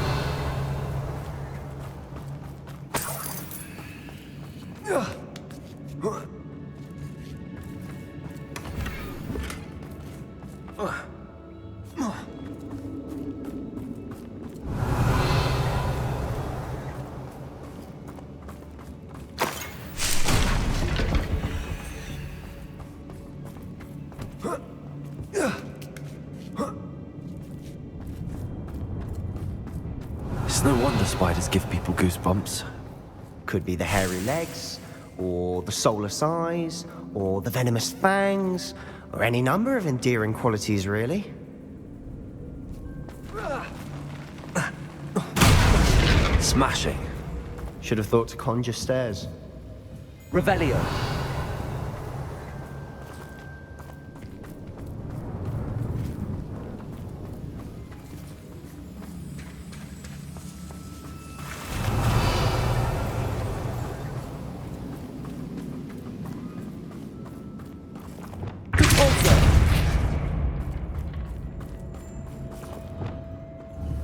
It's no wonder spiders give people goosebumps. Could be the hairy legs, or the soulless eyes, or the venomous fangs, or any number of endearing qualities, really. Smashing. Should have thought to conjure stairs. Revelio.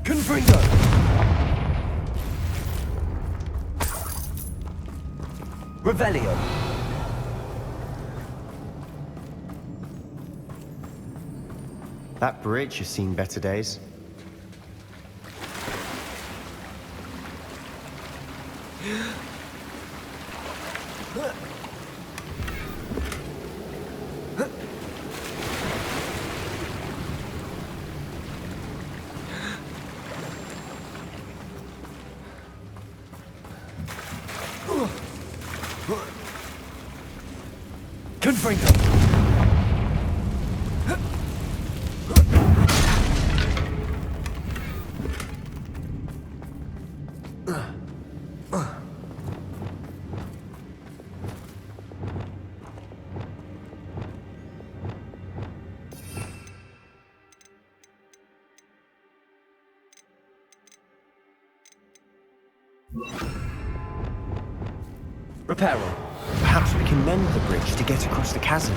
Confringo. Revelio. That bridge has seen better days. Confringo! Reparo. Perhaps we can mend the bridge to get across the chasm.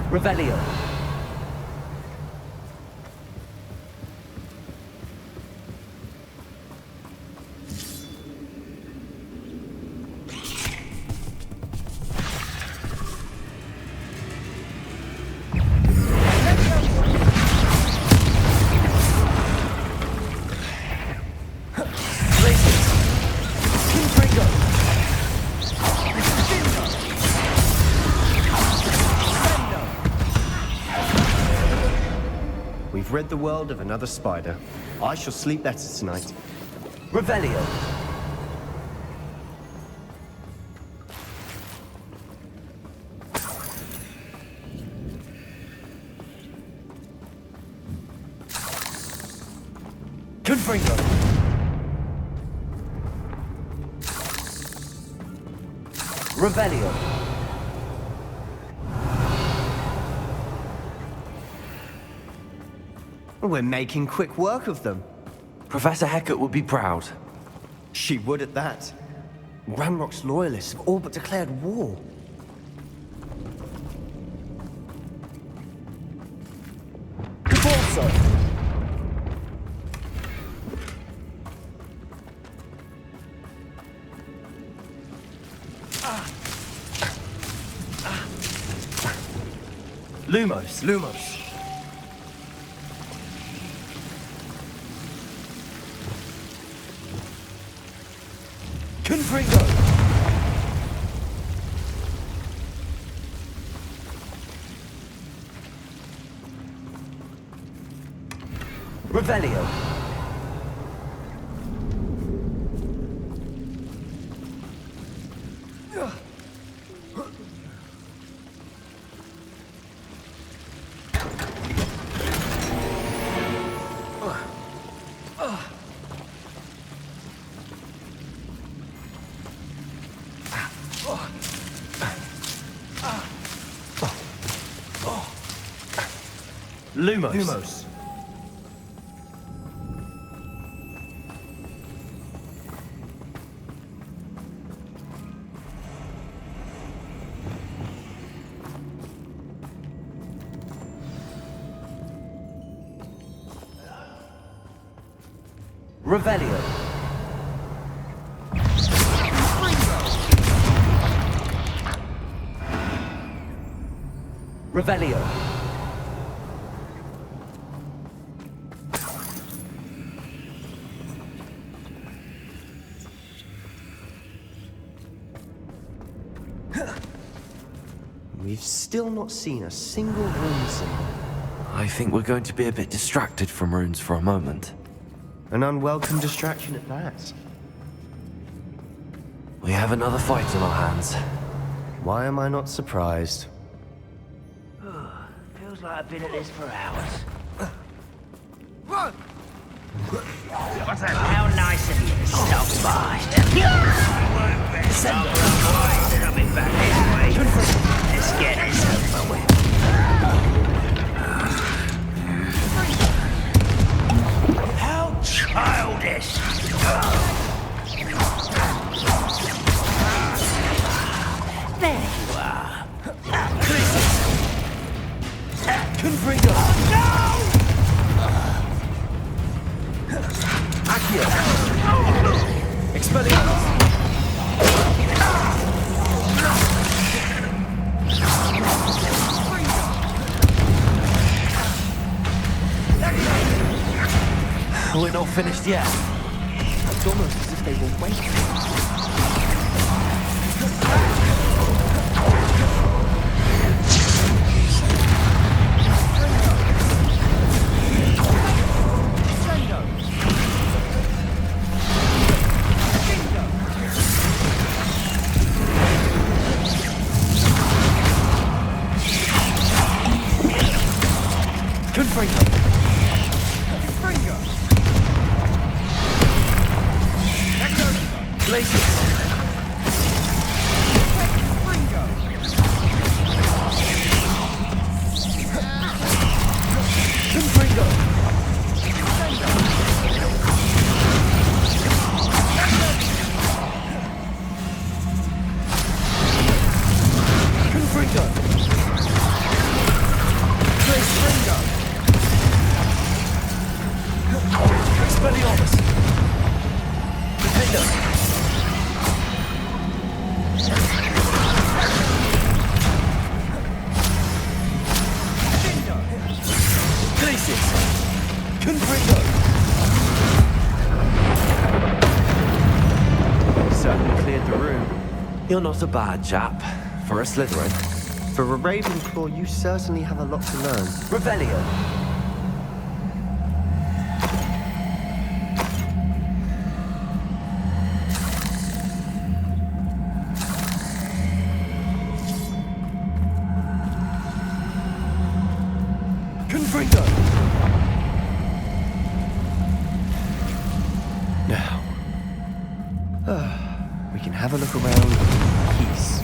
Revelio. We've rid the world of another spider. I shall sleep better tonight. Revelio. Confringo! Revelio. We're making quick work of them. Professor Hecat would be proud. She would at that. Ranrok's loyalists have all but declared war. Caborso. Lumos! Lumos! Confringo! Revelio. Lumos! Lumos. Revelio. Revelio. We've still not seen a single rune symbol. I think we're going to be a bit distracted from runes for a moment. An unwelcome distraction at that. We have another fight on our hands. Why am I not surprised? Feels like I've been at this for hours. What's that? How nice of you to stop by. Send boys, and I'll be back anyway. Let's get this over with. How childish! There you are. Confringo! No! Accio! Expelliarmus! We're not finished yet. It's almost as if they were waiting. You're not a bad chap. For a Slytherin. For a Ravenclaw, you certainly have a lot to learn. Revelio. Confringo! Now. We can have a look around in peace.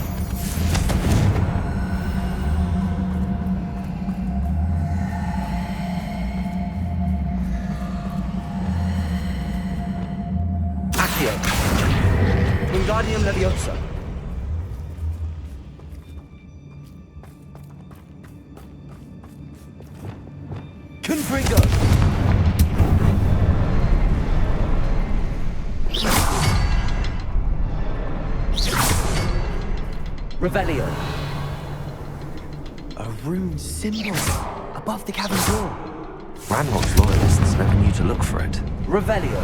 Accio. Wingardium Leviosa. Confringo. Revelio. A rune symbol above the cabin door. Ranrok's loyalists never knew to look for it. Revelio.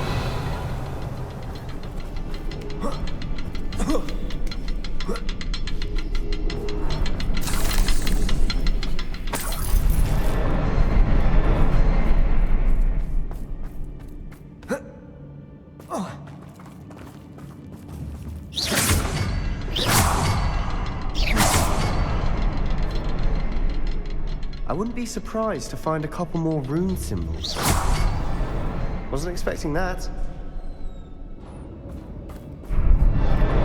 I wouldn't be surprised to find a couple more rune symbols. Wasn't expecting that.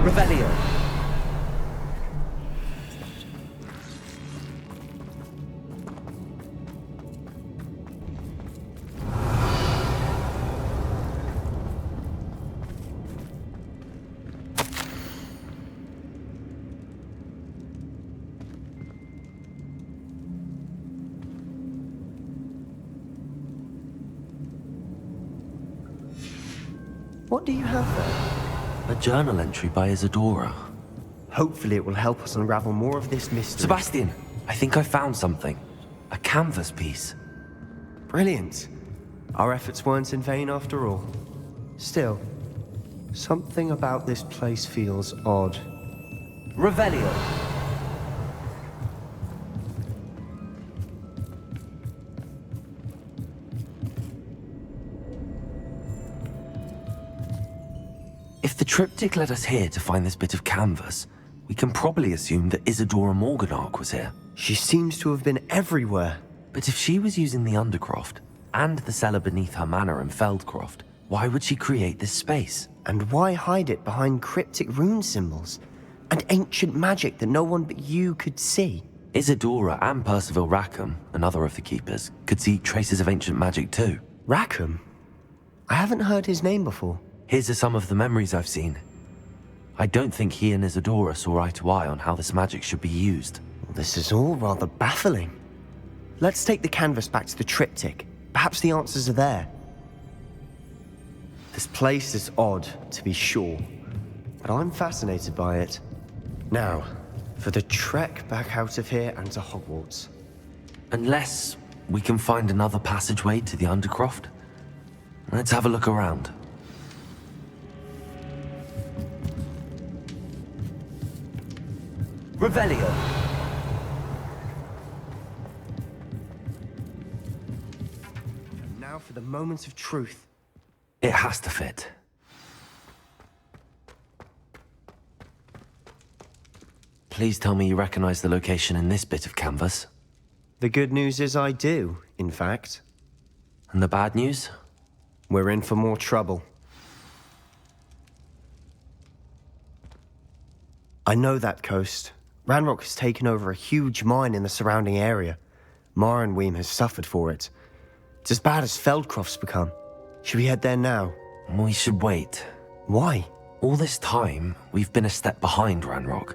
Revelio. What do you have there? A journal entry by Isidora. Hopefully it will help us unravel more of this mystery. Sebastian, I think I found something. A canvas piece. Brilliant. Our efforts weren't in vain after all. Still, something about this place feels odd. Revelio. If the triptych led us here to find this bit of canvas, we can probably assume that Isidora Morganach was here. She seems to have been everywhere. But if she was using the Undercroft, and the cellar beneath her manor in Feldcroft, why would she create this space? And why hide it behind cryptic rune symbols? And ancient magic that no one but you could see? Isidora and Percival Rackham, another of the keepers, could see traces of ancient magic too. Rackham? I haven't heard his name before. His are some of the memories I've seen. I don't think he and Isidora saw eye to eye on how this magic should be used. Well, this is all rather baffling. Let's take the canvas back to the triptych. Perhaps the answers are there. This place is odd, to be sure, but I'm fascinated by it. Now, for the trek back out of here and to Hogwarts. Unless we can find another passageway to the Undercroft. Let's have a look around. Revelio. And now for the moment of truth. It has to fit. Please tell me you recognize the location in this bit of canvas. The good news is I do, in fact. And the bad news? We're in for more trouble. I know that coast. Ranrok has taken over a huge mine in the surrounding area. Marrenweem has suffered for it. It's as bad as Feldcroft's become. Should we head there now? We should wait. Why? All this time, we've been a step behind Ranrok.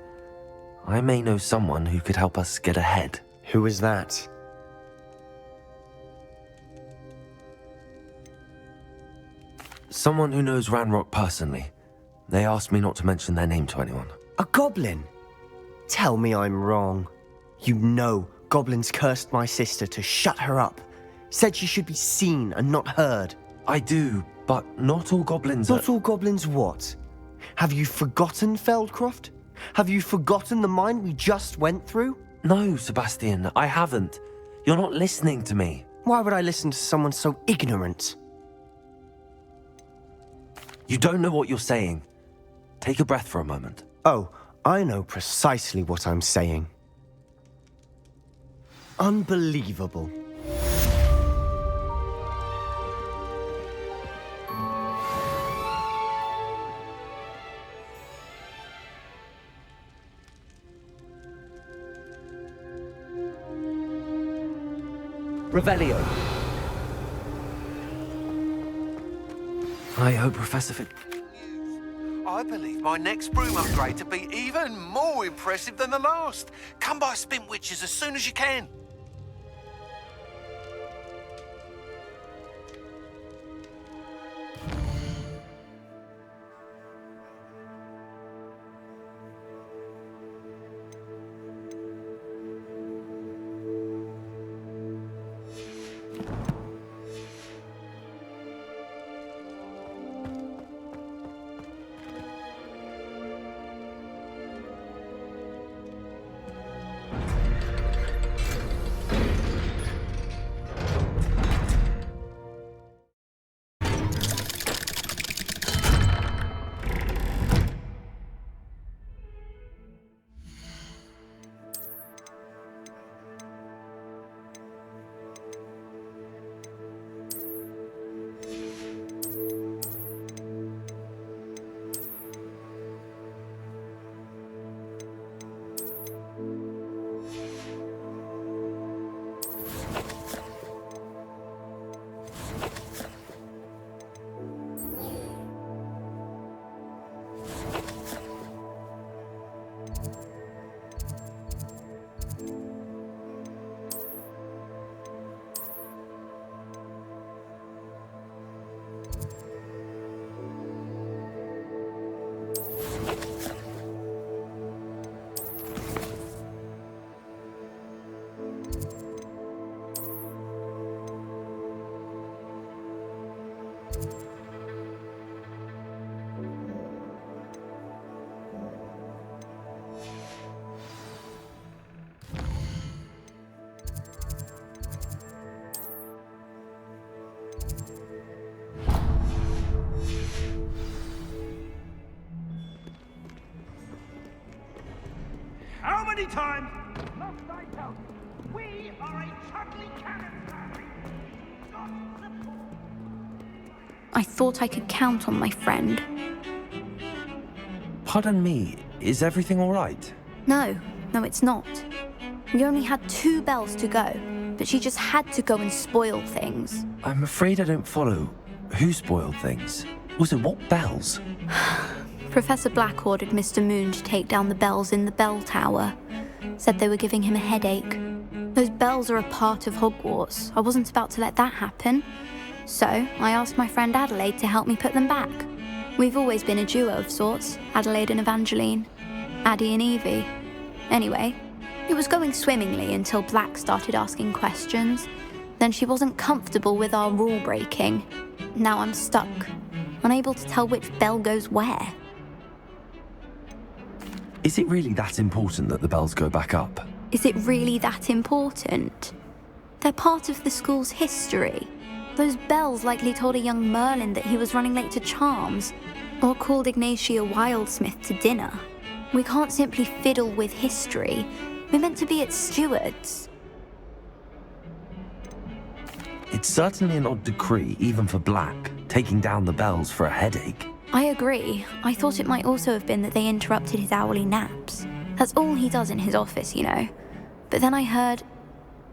I may know someone who could help us get ahead. Who is that? Someone who knows Ranrok personally. They asked me not to mention their name to anyone. A goblin? Tell me I'm wrong. You know goblins cursed my sister to shut her up. Said she should be seen and not heard. I do, but not all goblins Not all goblins what? Have you forgotten Feldcroft? Have you forgotten the mine we just went through? No, Sebastian, I haven't. You're not listening to me. Why would I listen to someone so ignorant? You don't know what you're saying. Take a breath for a moment. Oh, I know precisely what I'm saying. Unbelievable. Revelio. I hope Professor Fit... I believe my next broom upgrade to be even more impressive than the last. Come by Spintwitches as soon as you can. How many times must I tell you? We are a chuckling cannon family. Not support. I thought I could count on my friend. Pardon me, is everything all right? No, it's not. We only had 2 bells to go, but she just had to go and spoil things. I'm afraid I don't follow. Who spoiled things? Also, what bells? Professor Black ordered Mr. Moon to take down the bells in the bell tower. Said they were giving him a headache. Those bells are a part of Hogwarts. I wasn't about to let that happen. So I asked my friend Adelaide to help me put them back. We've always been a duo of sorts, Adelaide and Evangeline. Addie and Evie. Anyway, it was going swimmingly until Black started asking questions. Then she wasn't comfortable with our rule breaking. Now I'm stuck, unable to tell which bell goes where. Is it really that important that the bells go back up? Is it really that important? They're part of the school's history. Those bells likely told a young Merlin that he was running late to charms, or called Ignatia Wildsmith to dinner. We can't simply fiddle with history. We're meant to be its stewards. It's certainly an odd decree, even for Black, taking down the bells for a headache. I agree. I thought it might also have been that they interrupted his hourly naps. That's all he does in his office, you know. But then I heard...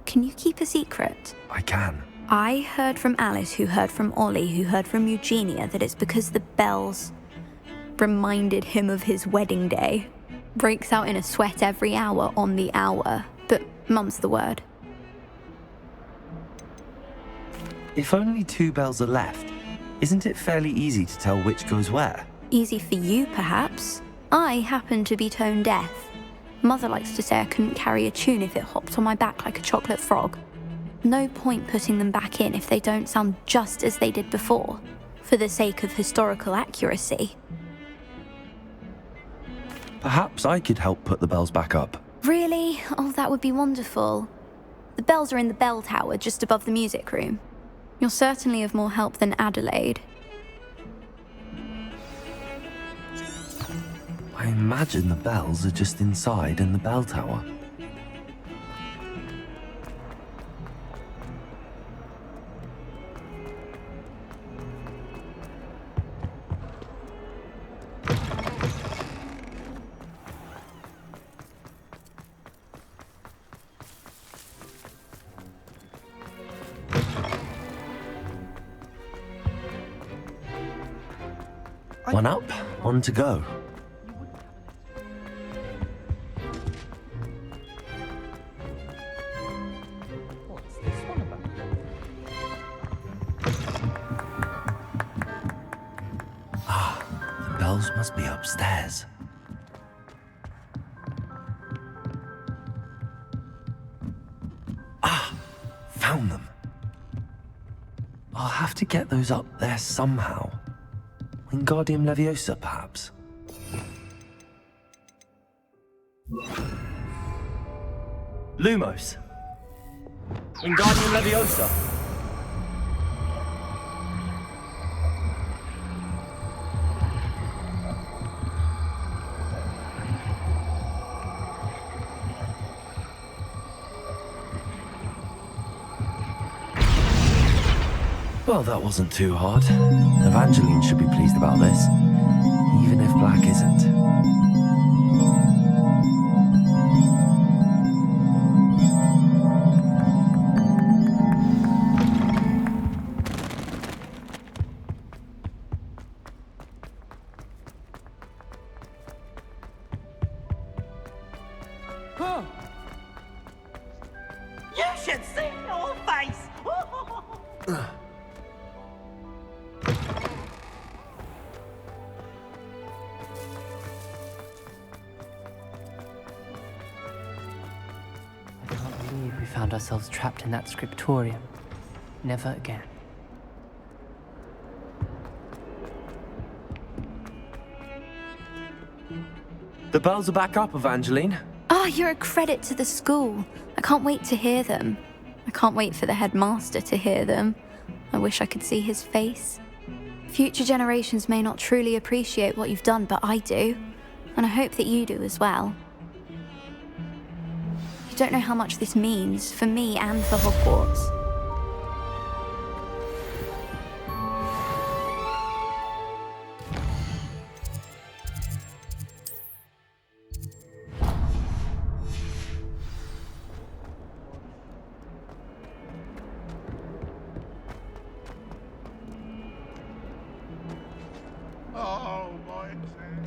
Can you keep a secret? I can. I heard from Alice, who heard from Ollie, who heard from Eugenia, that it's because the bells reminded him of his wedding day. Breaks out in a sweat every hour on the hour, but mum's the word. If only 2 bells are left, isn't it fairly easy to tell which goes where? Easy for you, perhaps. I happen to be tone deaf. Mother likes to say I couldn't carry a tune if it hopped on my back like a chocolate frog. No point putting them back in if they don't sound just as they did before, for the sake of historical accuracy. Perhaps I could help put the bells back up. Really? Oh, that would be wonderful. The bells are in the bell tower just above the music room. You're certainly of more help than Adelaide. I imagine the bells are just inside in the bell tower. One up, one to go. What's this one about? The bells must be upstairs. Found them. I'll have to get those up there somehow. Wingardium Leviosa, perhaps? Lumos! Wingardium Leviosa! Well, that wasn't too hard. Evangeline should be pleased about this, even if Black isn't. You should see your face! I can't believe we found ourselves trapped in that scriptorium. Never again. The bells are back up, Evangeline. Ah, you're a credit to the school. I can't wait to hear them. I can't wait for the headmaster to hear them. I wish I could see his face. Future generations may not truly appreciate what you've done, but I do. And I hope that you do as well. You don't know how much this means for me and for Hogwarts. Oh, my exam.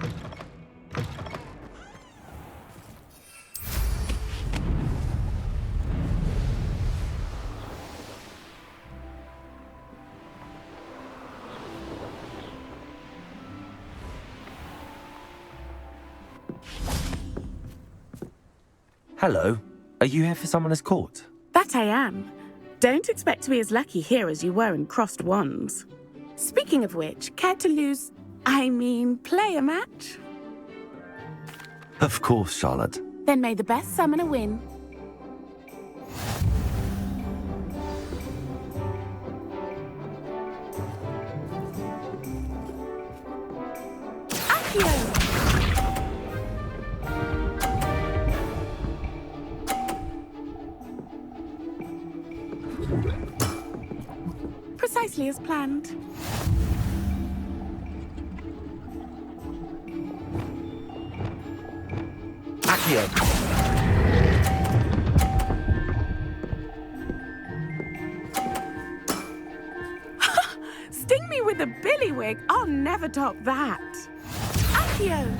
Hello. Are you here for someone as court? That I am. Don't expect to be as lucky here as you were in Crossed Wands. Speaking of which, care to play a match? Of course, Charlotte. Then may the best summoner win. Accio! Precisely as planned. Accio! Sting me with a billywig. I'll never top that. Accio!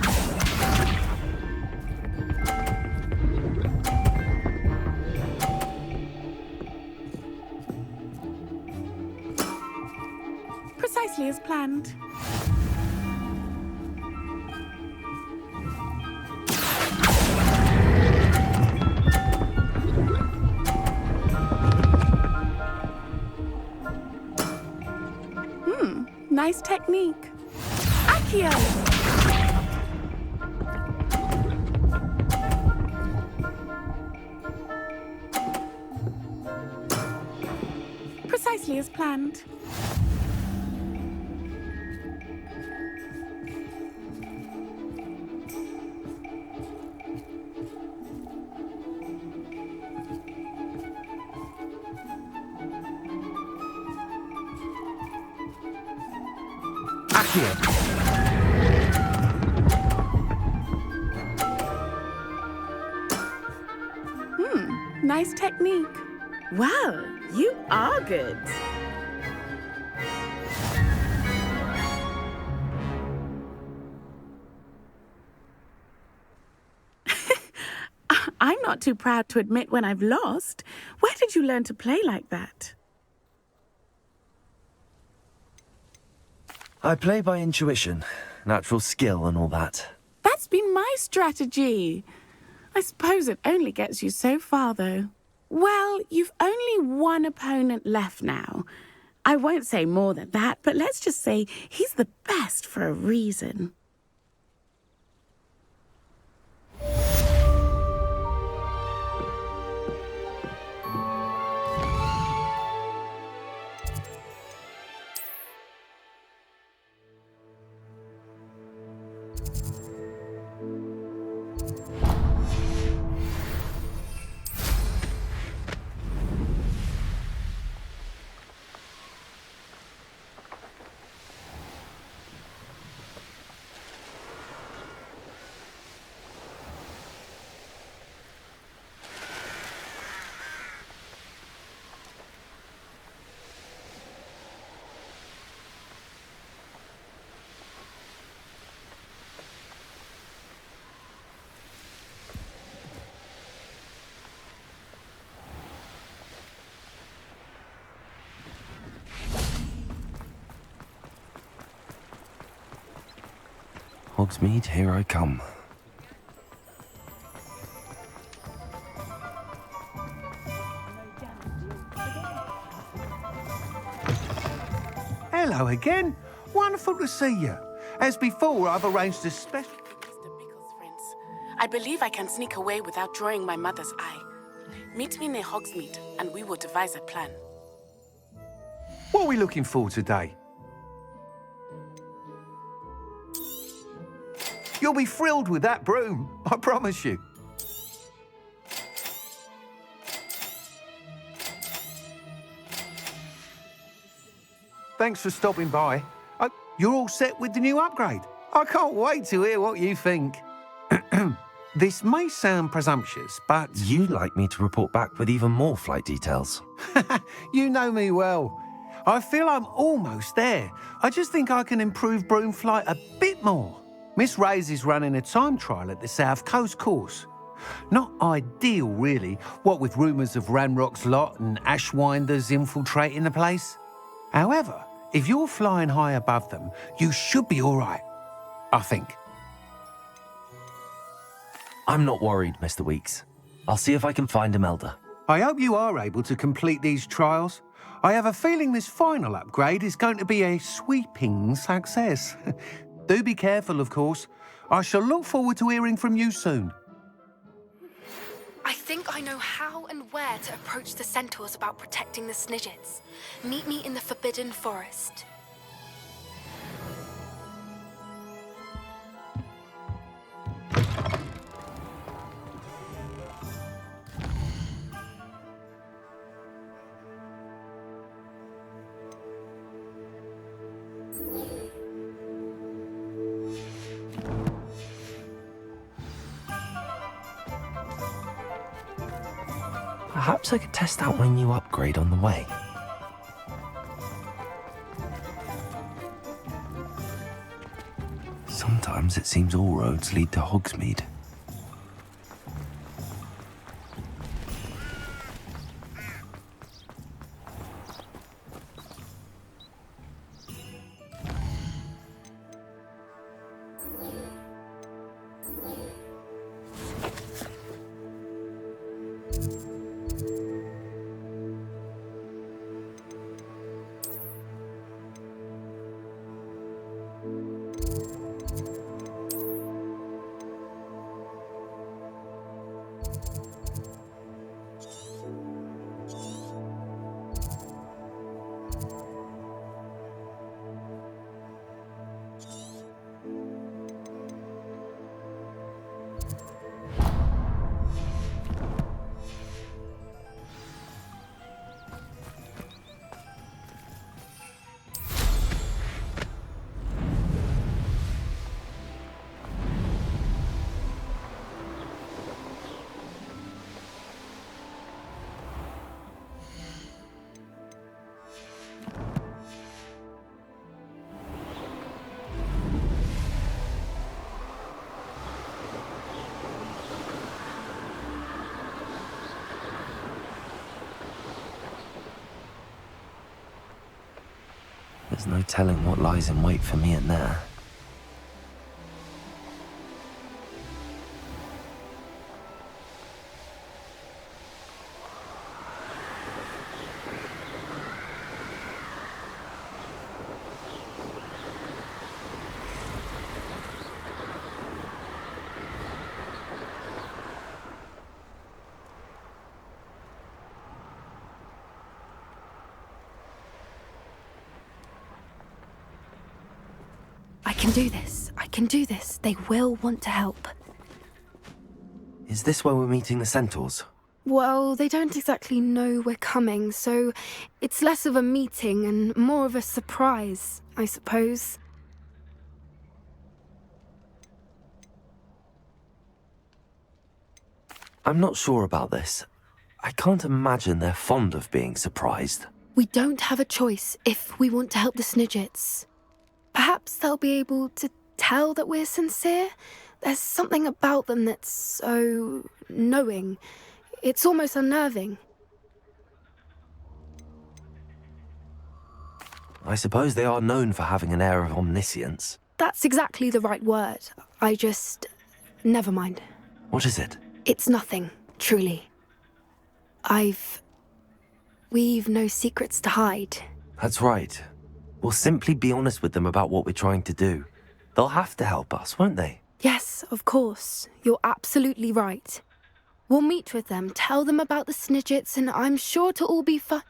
Precisely as planned. Nice technique. Accio! Precisely as planned. Nice technique. Well, you are good. I'm not too proud to admit when I've lost. Where did you learn to play like that? I play by intuition, natural skill and all that. That's been my strategy. I suppose it only gets you so far, though. Well, you've only one opponent left now. I won't say more than that, but let's just say he's the best for a reason. Hogsmeade, here I come. Hello again. Wonderful to see you. As before, I've arranged a special... Mr. Bickle's friends. I believe I can sneak away without drawing my mother's eye. Meet me near Hogsmeade, and we will devise a plan. What are we looking for today? You'll be thrilled with that broom, I promise you. Thanks for stopping by. You're all set with the new upgrade. I can't wait to hear what you think. This may sound presumptuous, but... You'd like me to report back with even more flight details. You know me well. I feel I'm almost there. I just think I can improve broom flight a bit more. Miss Ray's is running a time trial at the South Coast course. Not ideal, really, what with rumours of Ranrok's lot and Ashwinders infiltrating the place. However, if you're flying high above them, you should be all right, I think. I'm not worried, Mr. Weeks. I'll see if I can find Imelda. I hope you are able to complete these trials. I have a feeling this final upgrade is going to be a sweeping success. Do be careful, of course. I shall look forward to hearing from you soon. I think I know how and where to approach the centaurs about protecting the Snidgets. Meet me in the Forbidden Forest. Perhaps I could test out my new upgrade on the way. Sometimes it seems all roads lead to Hogsmeade. There's no telling what lies in wait for me in there. I can do this. I can do this. They will want to help. Is this where we're meeting the centaurs? Well, they don't exactly know we're coming, so it's less of a meeting and more of a surprise, I suppose. I'm not sure about this. I can't imagine they're fond of being surprised. We don't have a choice if we want to help the Snidgets. Perhaps they'll be able to tell that we're sincere. There's something about them that's so knowing. It's almost unnerving. I suppose they are known for having an air of omniscience. That's exactly the right word. Never mind. What is it? It's nothing, truly. We've no secrets to hide. That's right. We'll simply be honest with them about what we're trying to do. They'll have to help us, won't they? Yes, of course. You're absolutely right. We'll meet with them, tell them about the Snidgets, and I'm sure to all be fine.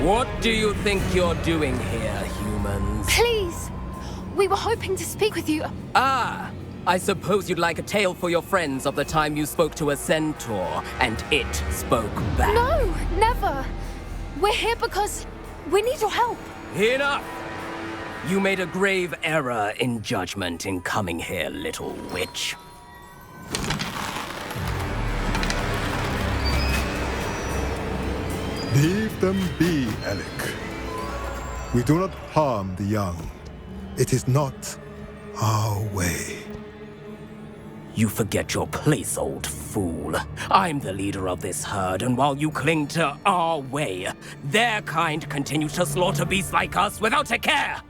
What do you think you're doing here, humans? Please! We were hoping to speak with you. Ah! I suppose you'd like a tale for your friends of the time you spoke to a centaur, and it spoke back. No, never! We're here because we need your help. Enough! You made a grave error in judgment in coming here, little witch. Leave them be, Alec. We do not harm the young. It is not our way. You forget your place, old fool. I'm the leader of this herd, and while you cling to our way, their kind continues to slaughter beasts like us without a care!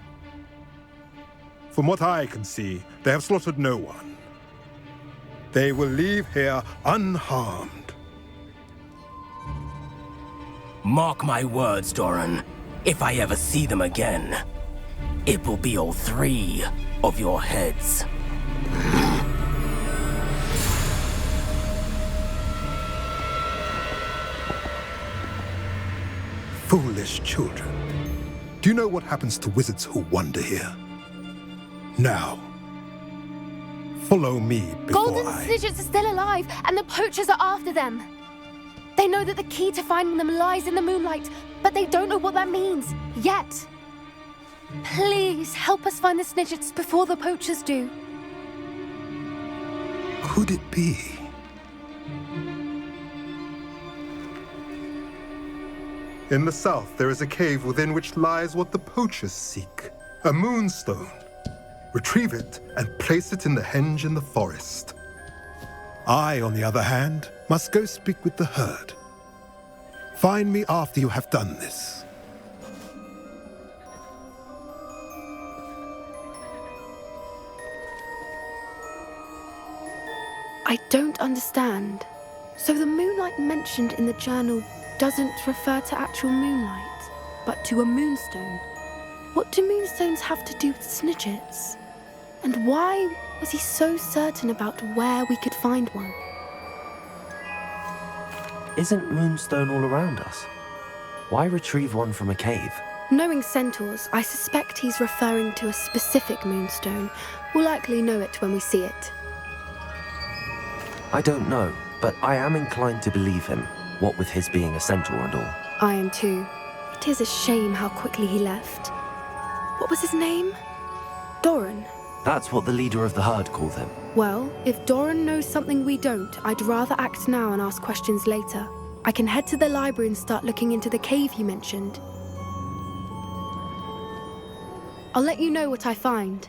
From what I can see, they have slaughtered no one. They will leave here unharmed. Mark my words, Doran. If I ever see them again, it will be all 3 of your heads. Foolish children. Do you know what happens to wizards who wander here? Now, follow me before Golden Snidgets are still alive, and the poachers are after them. They know that the key to finding them lies in the moonlight, but they don't know what that means, yet. Please, help us find the Snidgets before the poachers do. Could it be? In the south, there is a cave within which lies what the poachers seek. A moonstone. Retrieve it and place it in the henge in the forest. I, on the other hand, must go speak with the herd. Find me after you have done this. I don't understand. So the moonlight mentioned in the journal doesn't refer to actual moonlight, but to a moonstone. What do moonstones have to do with Snidgets? And why was he so certain about where we could find one? Isn't Moonstone all around us? Why retrieve one from a cave? Knowing centaurs, I suspect he's referring to a specific moonstone. We'll likely know it when we see it. I don't know, but I am inclined to believe him, what with his being a centaur and all. I am too. It is a shame how quickly he left. What was his name? Doran. That's what the leader of the herd called him. Well, if Doran knows something we don't, I'd rather act now and ask questions later. I can head to the library and start looking into the cave you mentioned. I'll let you know what I find.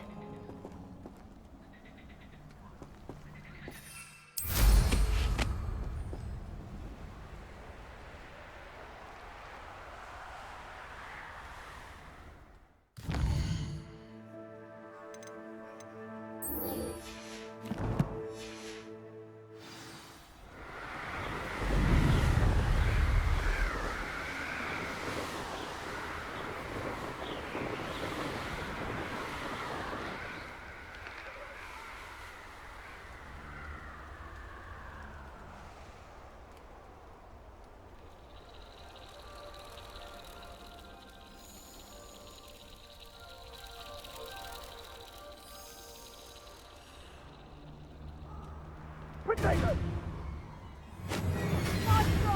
Potato!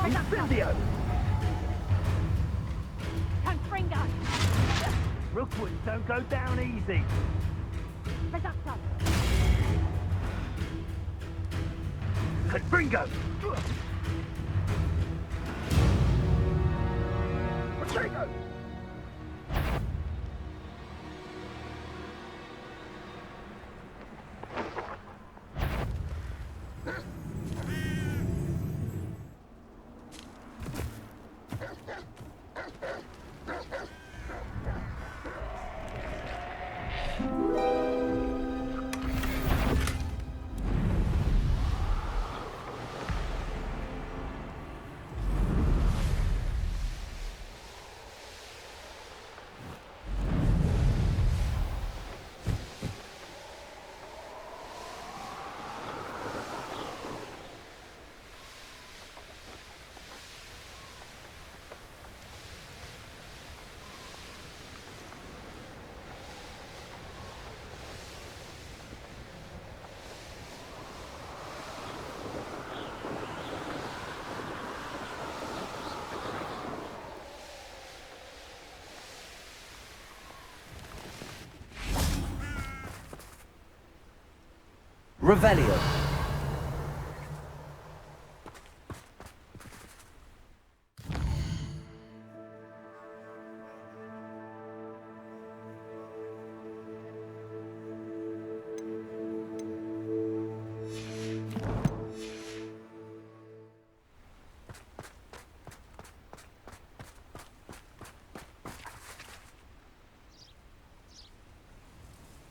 Incendio! Confringo! Rookwoods don't go down easy. Reducto! Confringo! Potato! Revelio.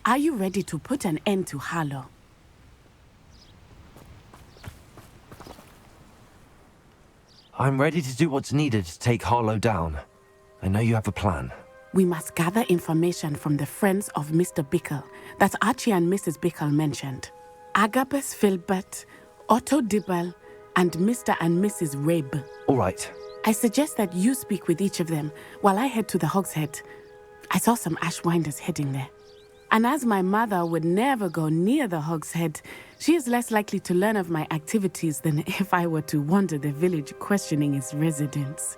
Are you ready to put an end to Harlow? I'm ready to do what's needed to take Harlow down. I know you have a plan. We must gather information from the friends of Mr. Bickle that Archie and Mrs. Bickle mentioned. Agabus Filbert, Otto Dibble, and Mr. and Mrs. Rabe. All right. I suggest that you speak with each of them while I head to the Hogshead. I saw some Ashwinders heading there. And as my mother would never go near the Hogshead, she is less likely to learn of my activities than if I were to wander the village questioning its residents.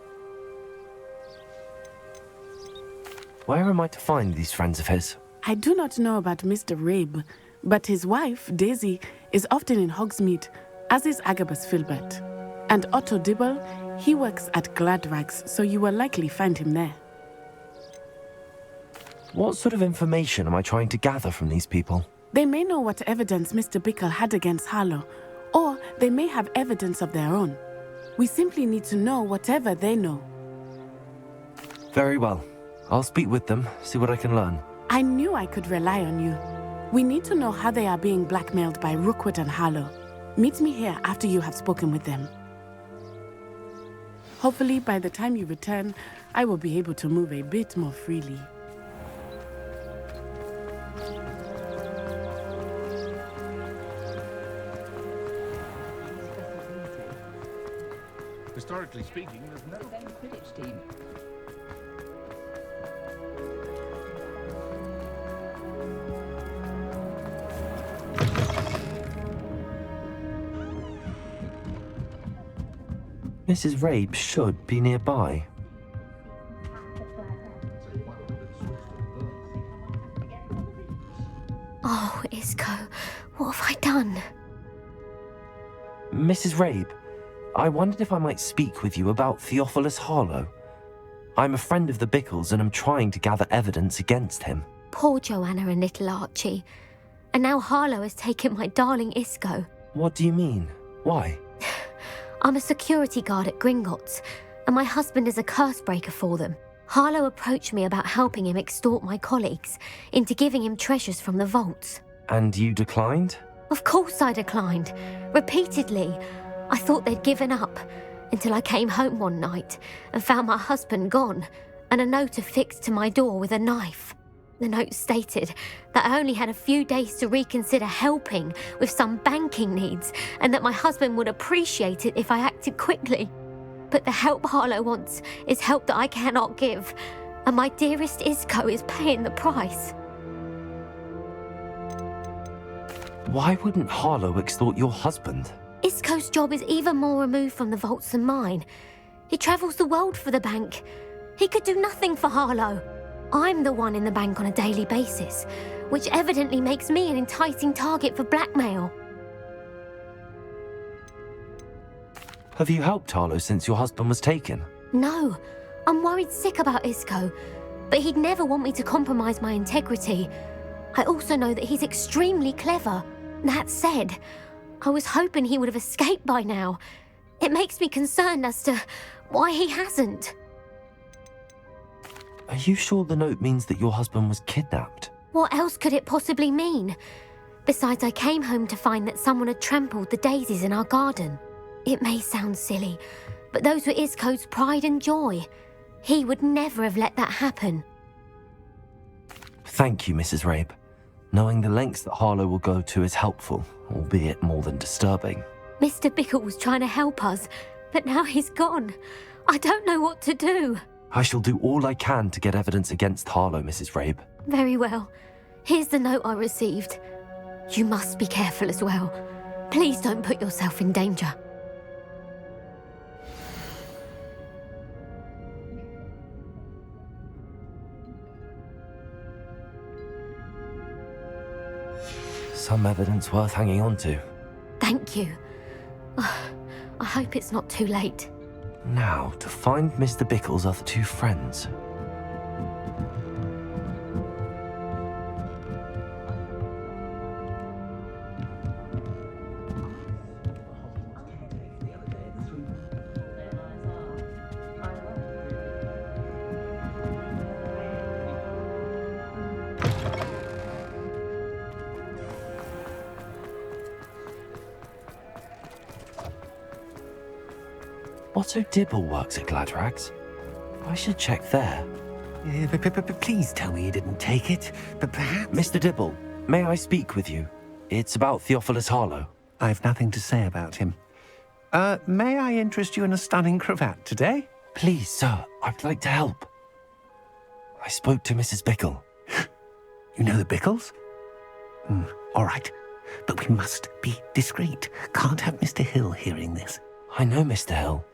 Where am I to find these friends of his? I do not know about Mr. Rabe, but his wife, Daisy, is often in Hogsmeade, as is Agabus Filbert. And Otto Dibble, he works at Gladrags, so you will likely find him there. What sort of information am I trying to gather from these people? They may know what evidence Mr. Bickle had against Harlow, or they may have evidence of their own. We simply need to know whatever they know. Very well. I'll speak with them, see what I can learn. I knew I could rely on you. We need to know how they are being blackmailed by Rookwood and Harlow. Meet me here after you have spoken with them. Hopefully, by the time you return, I will be able to move a bit more freely. Historically speaking, there's never been a Quidditch team. Mrs. Rabe should be nearby. Oh, Isco, what have I done? Mrs. Rabe, I wondered if I might speak with you about Theophilus Harlow. I'm a friend of the Bickles and I'm trying to gather evidence against him. Poor Joanna and little Archie. And now Harlow has taken my darling Isco. What do you mean? Why? I'm a security guard at Gringotts, and my husband is a curse breaker for them. Harlow approached me about helping him extort my colleagues into giving him treasures from the vaults. And you declined? Of course I declined. Repeatedly. I thought they'd given up, until I came home one night and found my husband gone, and a note affixed to my door with a knife. The note stated that I only had a few days to reconsider helping with some banking needs, and that my husband would appreciate it if I acted quickly. But the help Harlow wants is help that I cannot give, and my dearest Isco is paying the price. Why wouldn't Harlow extort your husband? Isco's job is even more removed from the vaults than mine. He travels the world for the bank. He could do nothing for Harlow. I'm the one in the bank on a daily basis, which evidently makes me an enticing target for blackmail. Have you helped Harlow since your husband was taken? No, I'm worried sick about Isco, but he'd never want me to compromise my integrity. I also know that he's extremely clever. That said, I was hoping he would have escaped by now. It makes me concerned as to why he hasn't. Are you sure the note means that your husband was kidnapped? What else could it possibly mean? Besides, I came home to find that someone had trampled the daisies in our garden. It may sound silly, but those were Isco's pride and joy. He would never have let that happen. Thank you, Mrs. Rabe. Knowing the lengths that Harlow will go to is helpful, albeit more than disturbing. Mr. Bickle was trying to help us, but now he's gone. I don't know what to do. I shall do all I can to get evidence against Harlow, Mrs. Rabe. Very well. Here's the note I received. You must be careful as well. Please don't put yourself in danger. Some evidence worth hanging on to. Thank you. I hope it's not too late. Now, to find Mr. Bickle's other two friends. Otto Dibble works at Gladrags. I should check there. Please tell me you didn't take it. But perhaps... Mr. Dibble, may I speak with you? It's about Theophilus Harlow. I've nothing to say about him. May I interest you in a stunning cravat today? Please, sir, I'd like to help. I spoke to Mrs. Bickle. You know the Bickles? All right. But we must be discreet. Can't have Mr. Hill hearing this. I know Mr. Hill.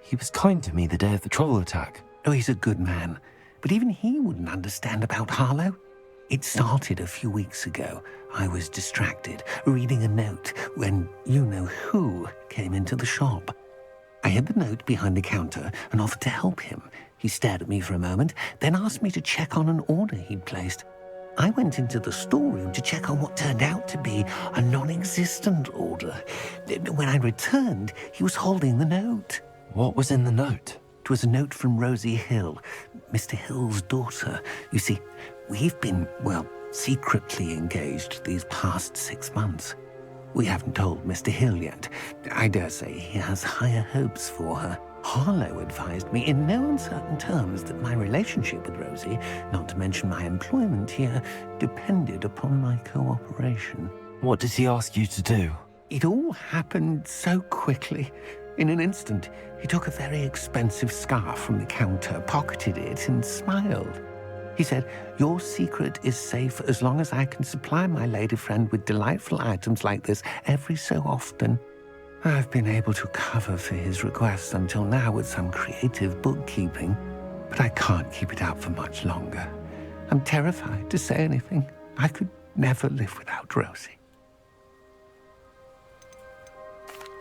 He was kind to me the day of the troll attack. Oh, he's a good man. But even he wouldn't understand about Harlow. It started a few weeks ago. I was distracted, reading a note, when you-know-who came into the shop. I hid the note behind the counter and offered to help him. He stared at me for a moment, then asked me to check on an order he'd placed. I went into the storeroom to check on what turned out to be a non-existent order. When I returned, he was holding the note. What was in the note? It was a note from Rosie Hill, Mr. Hill's daughter. You see, we've been, secretly engaged these past 6 months. We haven't told Mr. Hill yet. I dare say he has higher hopes for her. Harlow advised me in no uncertain terms that my relationship with Rosie, not to mention my employment here, depended upon my cooperation. What did he ask you to do? It all happened so quickly. In an instant, he took a very expensive scarf from the counter, pocketed it, and smiled. He said, "Your secret is safe as long as I can supply my lady friend with delightful items like this every so often." I've been able to cover for his requests until now with some creative bookkeeping, but I can't keep it up for much longer. I'm terrified to say anything. I could never live without Rosie.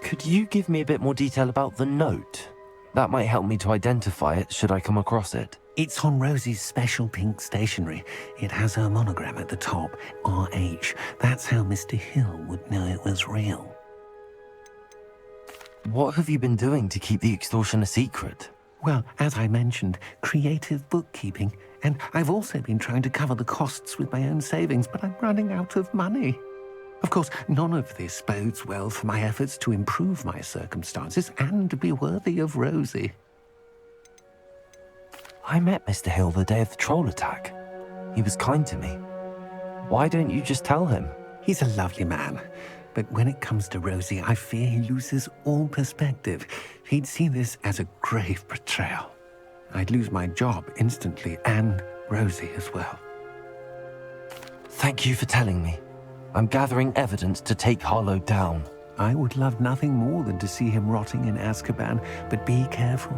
Could you give me a bit more detail about the note? That might help me to identify it should I come across it. It's on Rosie's special pink stationery. It has her monogram at the top, RH. That's how Mr. Hill would know it was real. What have you been doing to keep the extortion a secret? Well, as I mentioned, creative bookkeeping. And I've also been trying to cover the costs with my own savings, but I'm running out of money. Of course, none of this bodes well for my efforts to improve my circumstances and to be worthy of Rosie. I met Mr. Hill the day of the troll attack. He was kind to me. Why don't you just tell him? He's a lovely man. But when it comes to Rosie, I fear he loses all perspective. He'd see this as a grave betrayal. I'd lose my job instantly, and Rosie as well. Thank you for telling me. I'm gathering evidence to take Harlow down. I would love nothing more than to see him rotting in Azkaban, but be careful.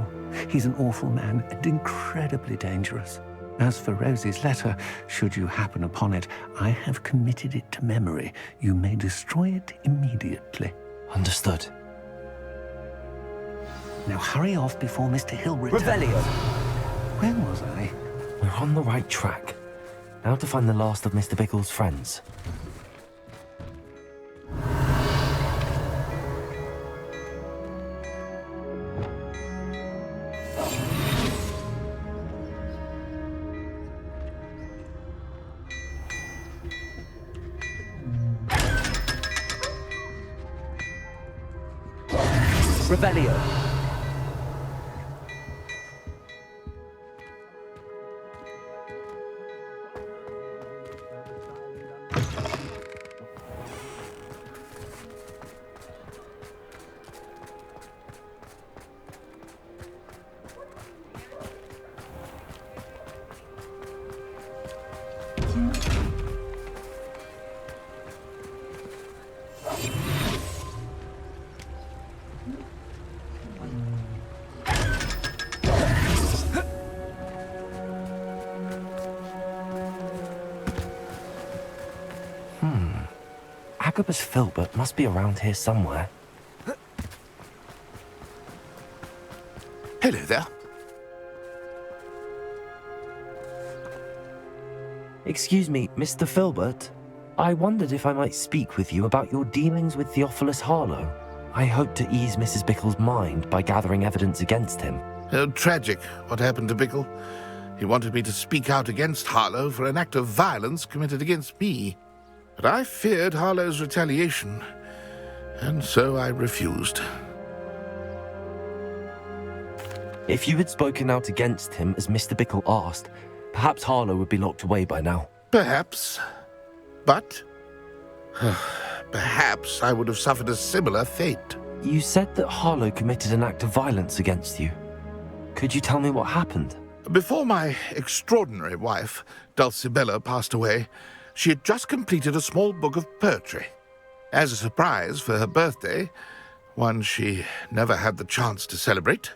He's an awful man and incredibly dangerous. As for Rosie's letter, should you happen upon it, I have committed it to memory. You may destroy it immediately. Understood. Now hurry off before Mr. Hill returns. Revelio! Where was I? We're on the right track. Now to find the last of Mr. Bickle's friends. Revelio. Agabus Filbert must be around here somewhere. Hello there. Excuse me, Mr. Filbert. I wondered if I might speak with you about your dealings with Theophilus Harlow. I hope to ease Mrs. Bickle's mind by gathering evidence against him. Oh, tragic what happened to Bickle. He wanted me to speak out against Harlow for an act of violence committed against me. But I feared Harlow's retaliation, and so I refused. If you had spoken out against him as Mr. Bickle asked, perhaps Harlow would be locked away by now. Perhaps. But perhaps I would have suffered a similar fate. You said that Harlow committed an act of violence against you. Could you tell me what happened? Before my extraordinary wife, Dulcibella, passed away, she had just completed a small book of poetry. As a surprise for her birthday, one she never had the chance to celebrate,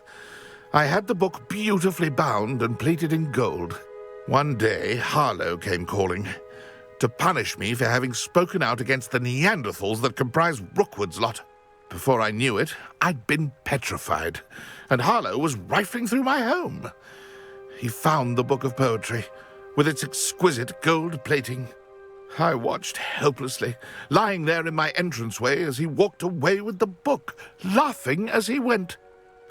I had the book beautifully bound and plated in gold. One day, Harlow came calling to punish me for having spoken out against the Neanderthals that comprise Rookwood's lot. Before I knew it, I'd been petrified, and Harlow was rifling through my home. He found the book of poetry, with its exquisite gold plating. I watched helplessly, lying there in my entranceway as he walked away with the book, laughing as he went.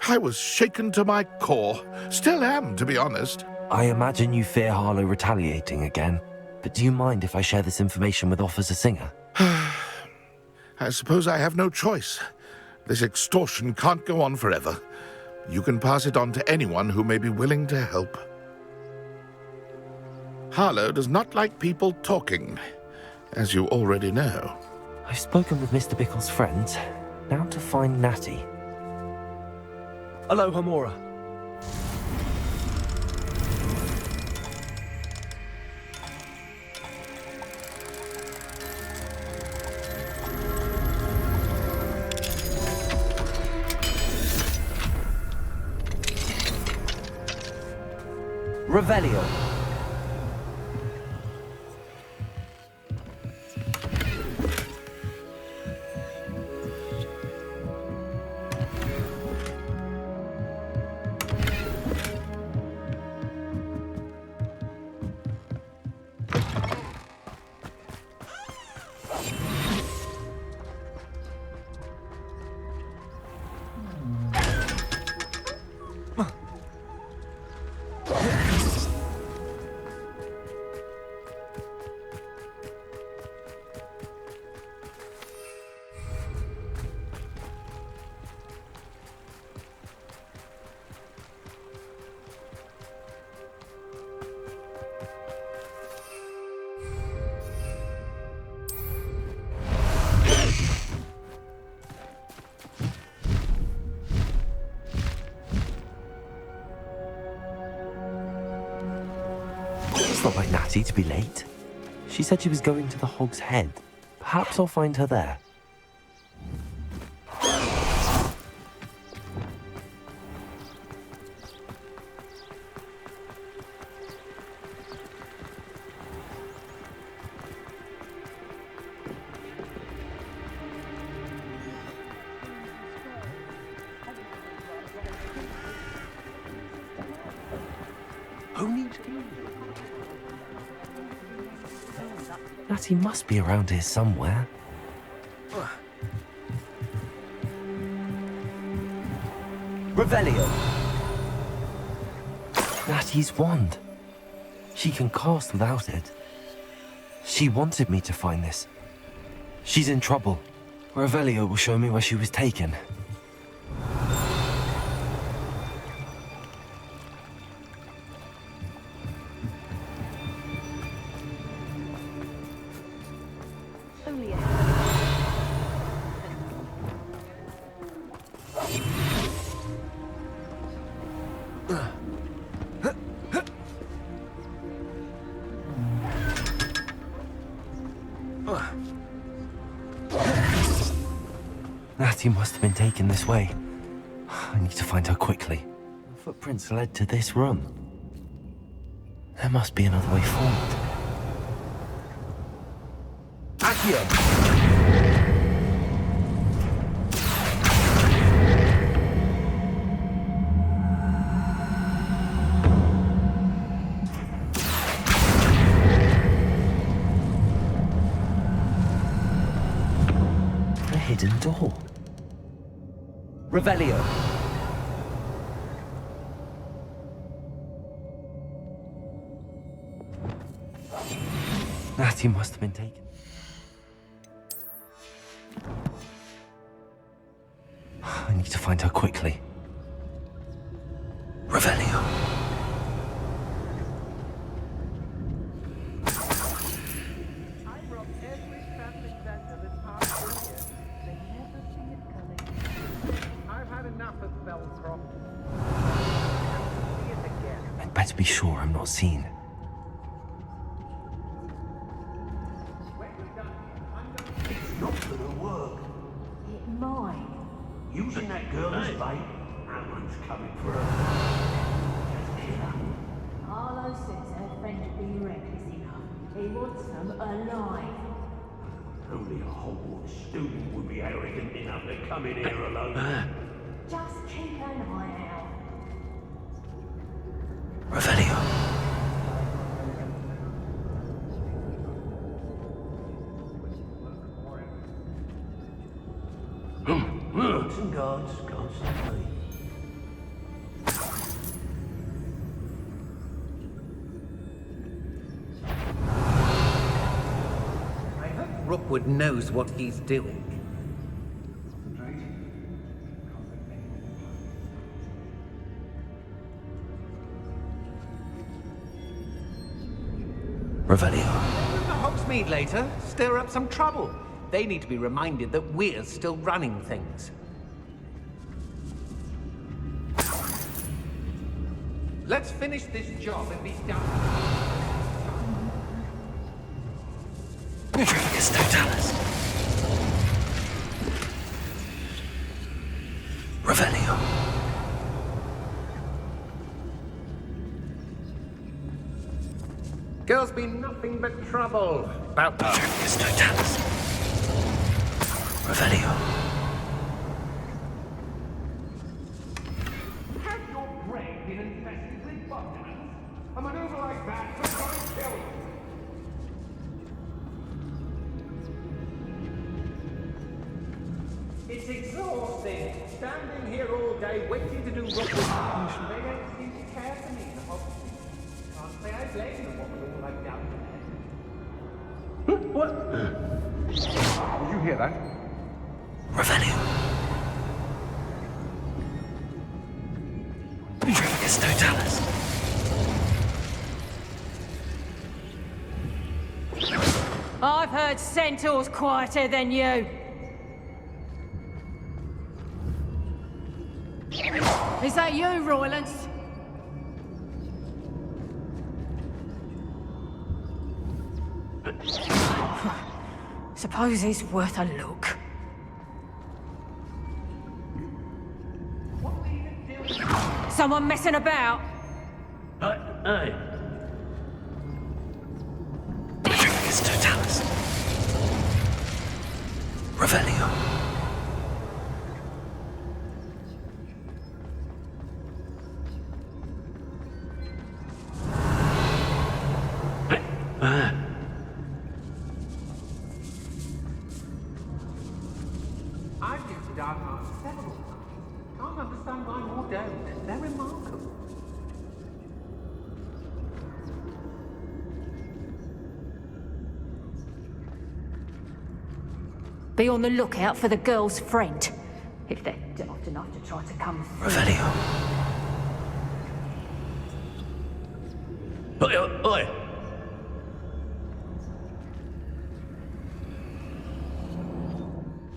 I was shaken to my core. Still am, to be honest. I imagine you fear Harlow retaliating again, but do you mind if I share this information with Officer Singer? I suppose I have no choice. This extortion can't go on forever. You can pass it on to anyone who may be willing to help. Harlow does not like people talking, as you already know. I've spoken with Mr. Bickle's friends. Now to find Natty. Hello, Hamora. Revelio. It's not like Natty to be late. She said she was going to the Hog's Head. Perhaps I'll find her there. Natty must be around here somewhere. Revelio. Natty's wand. She can cast without it. She wanted me to find this. She's in trouble. Revelio will show me where she was taken. Natty must have been taken this way. I need to find her quickly. The footprints led to this room. There must be another way forward. Accio! A hidden door. Revelio. Natty must have been taken. I need to find her quickly. better be sure I'm not seen. It's not gonna work. It might. Using that girl as bait, no one's coming for her. Harlow says her friend had been reckless enough. He wants them alive. Only a Hogwarts student would be arrogant enough to come in here alone. Just keep an eye out. Revelio. Guards and guards, constantly. I hope Rookwood knows what he's doing. Revelio. The Hogsmeade later, stir up some trouble. They need to be reminded that we're still running things. Let's finish this job and be done. It's Totalis. Revelio. Girls be nothing but trouble. About It's Totalis. Revelio. Have your brain been infested with bugdans? A maneuver like that could not kill you. It's exhausting. Standing here all day waiting to do Rookwood's function. They don't seem to care for me, the Hogsmeade. Can't say I blame them what with all I've done. What? Did you hear that? Revelio. It's Totalis. I've heard centaurs quieter than you. Is that you, Roylance? Suppose it's worth a look. Someone messing about? Hey. It's Totalis. Revelio. I've used the dark arts several times. Can't understand why more don't. They're remarkable. Be on the lookout for the girl's friend. If they're daft enough to try to come through. Revelio. Oi.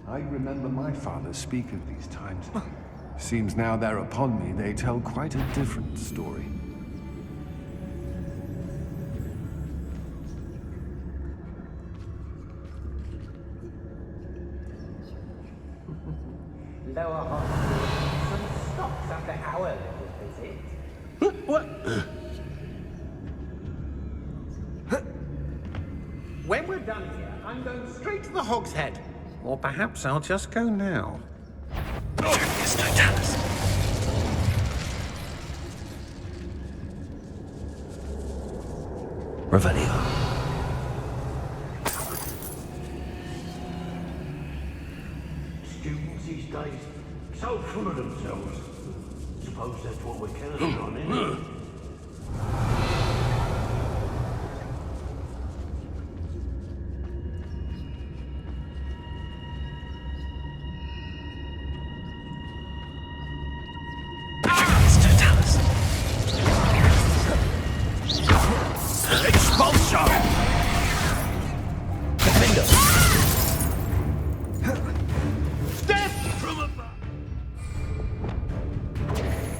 I remember my father speak of these times. Seems now they're upon me, they tell quite a different story. Lower hospital. Some stops after our little visit. What? When we're done here, I'm going straight to the Hogshead. Or perhaps I'll just go now. It's Totalis. Revelio. Students these days, so full of themselves. Suppose that's what we're counting on, isn't it?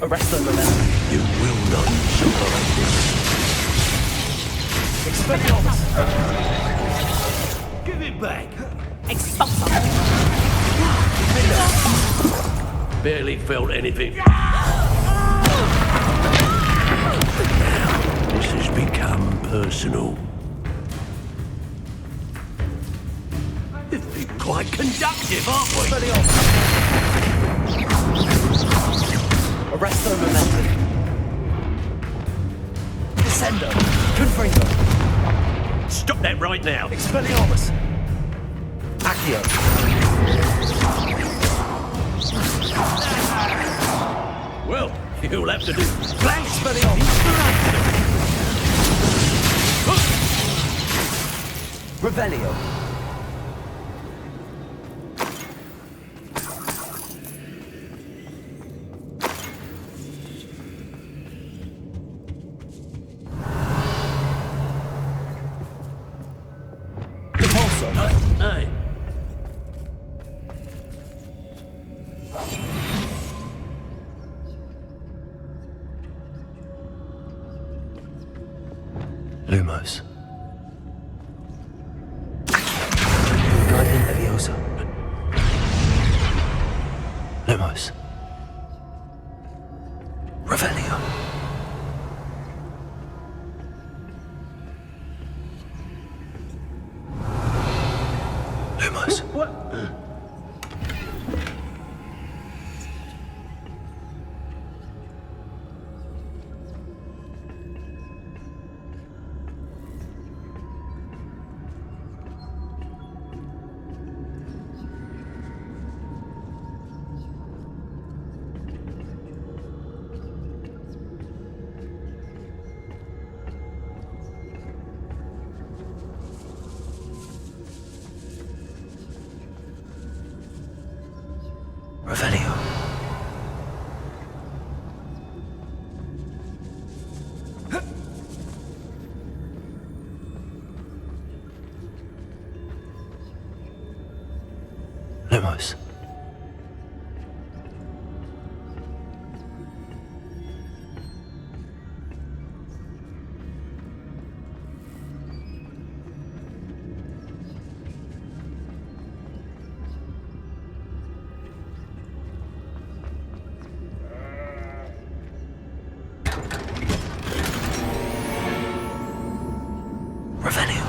Arrest them, remember. You will not tolerate this Give it back. Expulso. Barely felt anything. This has become personal. We've been quite conductive, aren't we? Arresto momentum. Descendo. Confringo. Stop that right now. Expelliarmus. Accio. Well, you'll have to do Blank Expelliarmus. Revelio. Hey. Lumos. Guardian Leviosa. Lumos. Revelio. Lumos. What? Revelio. Lumos. Revelio.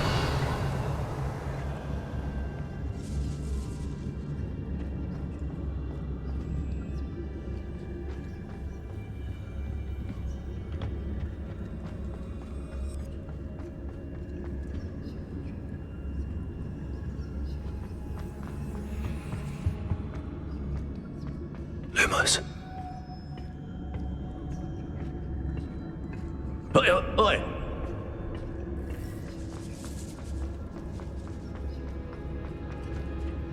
Lumos. Oi, oi.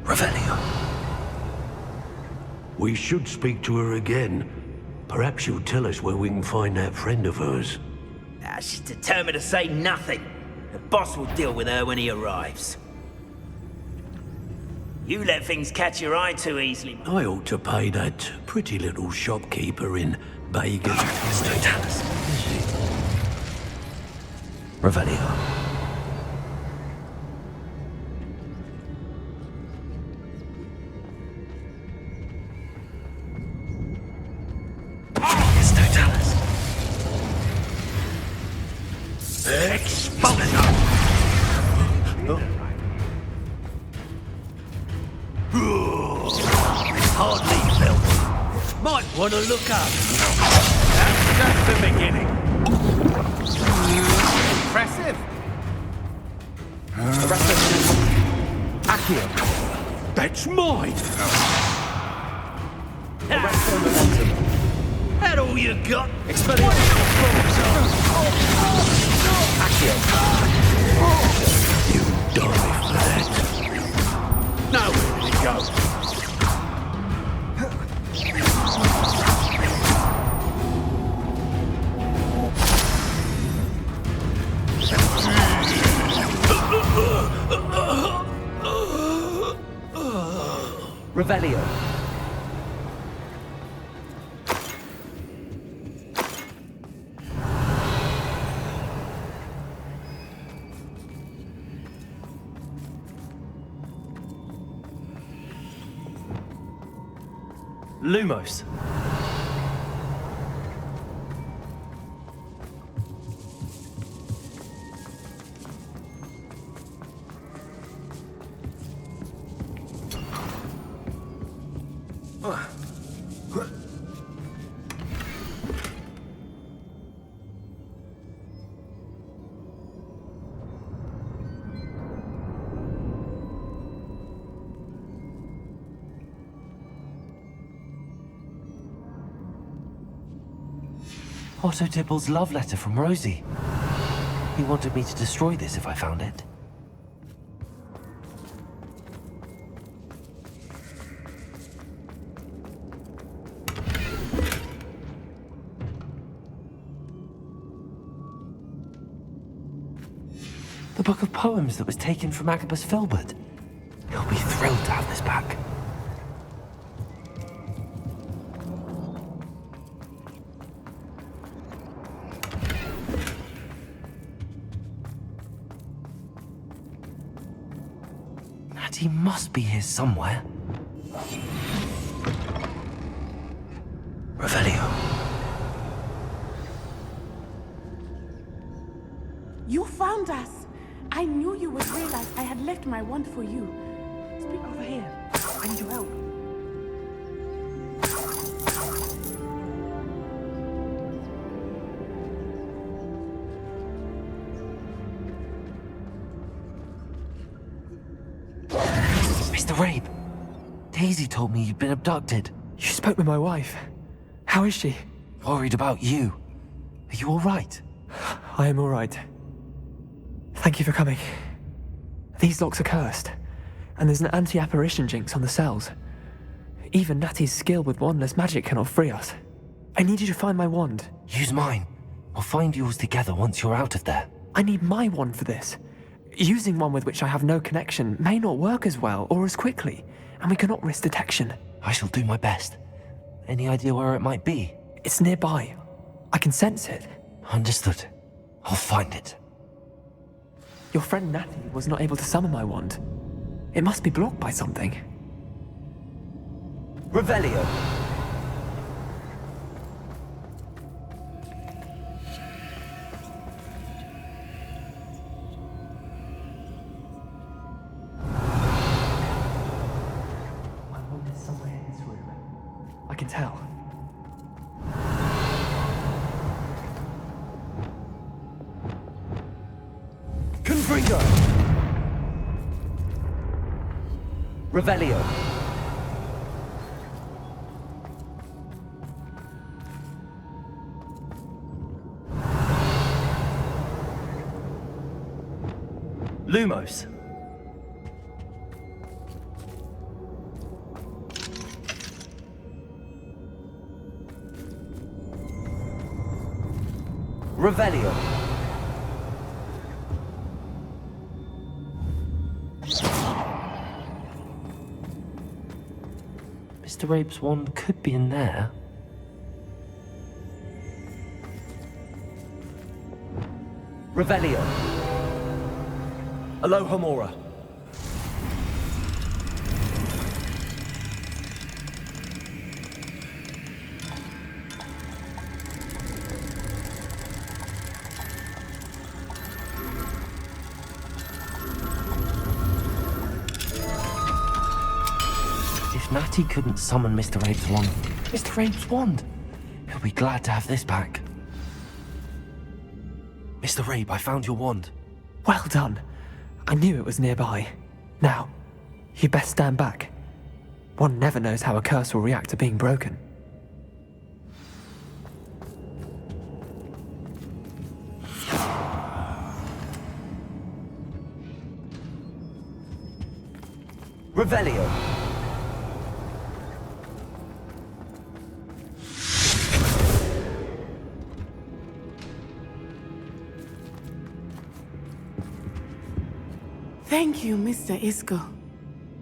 Revelio. We should speak to her again. Perhaps she'll tell us where we can find that friend of hers. She's determined to say nothing. The boss will deal with her when he arrives. You let things catch your eye too easily. I ought to pay that pretty little shopkeeper in Bagan. Revelio. Expulsion! Hardly felt. Might want to look up. That's just the beginning. Impressive. Accio. That's mine! Arresto momentum. That all you got? Expelliarmus. What are your thoughts on? Accio. You die for that. Now where did it go? Revelio. Lumos. Otto Tipple's love letter from Rosie. He wanted me to destroy this if I found it. The book of poems that was taken from Agabus Filbert. He'll be thrilled to have this back. He must be here somewhere. Revelio. You found us! I knew you would realize I had left my wand for you. Speak over here. I need your help. Mr. Rabe, Daisy told me you'd been abducted. You spoke with my wife. How is she? Worried about you. Are you all right? I am all right. Thank you for coming. These locks are cursed, and there's an anti-apparition jinx on the cells. Even Natty's skill with wandless magic cannot free us. I need you to find my wand. Use mine. We'll find yours together once you're out of there. I need my wand for this. Using one with which I have no connection may not work as well or as quickly, and we cannot risk detection. I shall do my best. Any idea where it might be? It's nearby. I can sense it. Understood. I'll find it. Your friend Natty was not able to summon my wand. It must be blocked by something. Revelio. I can tell. Confringo! Revelio. Lumos. Revelio. Mr. Rabe's wand could be in there. Revelio. Alohomora. Natty couldn't summon Mr. Rabe's wand. Mr. Rabe's wand! He'll be glad to have this back. Mr. Rabe, I found your wand. Well done. I knew it was nearby. Now, you best stand back. One never knows how a curse will react to being broken. Revelio. Thank you, Mr. Isco.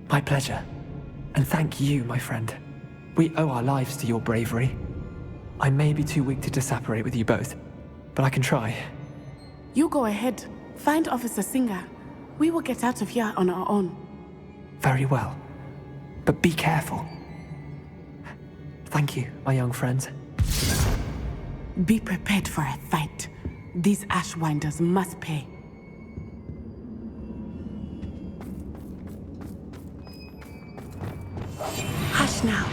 My pleasure. And thank you, my friend. We owe our lives to your bravery. I may be too weak to disapparate with you both, but I can try. You go ahead. Find Officer Singer. We will get out of here on our own. Very well. But be careful. Thank you, my young friends. Be prepared for a fight. These Ashwinders must pay. Hush now.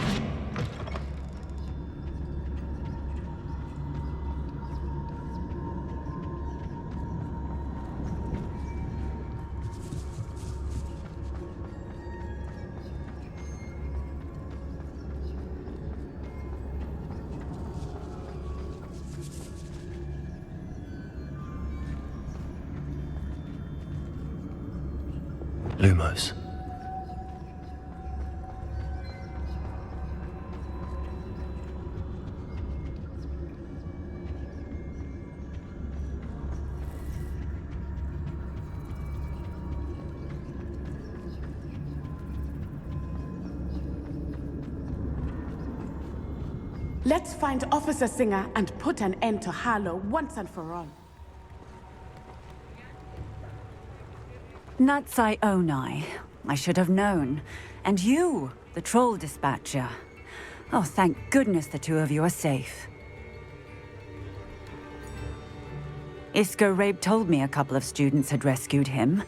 Lumos. Let's find Officer Singer and put an end to Harlow once and for all. Natsai Onai. I should have known. And you, the troll dispatcher. Oh, thank goodness the two of you are safe. Rabe told me a couple of students had rescued him.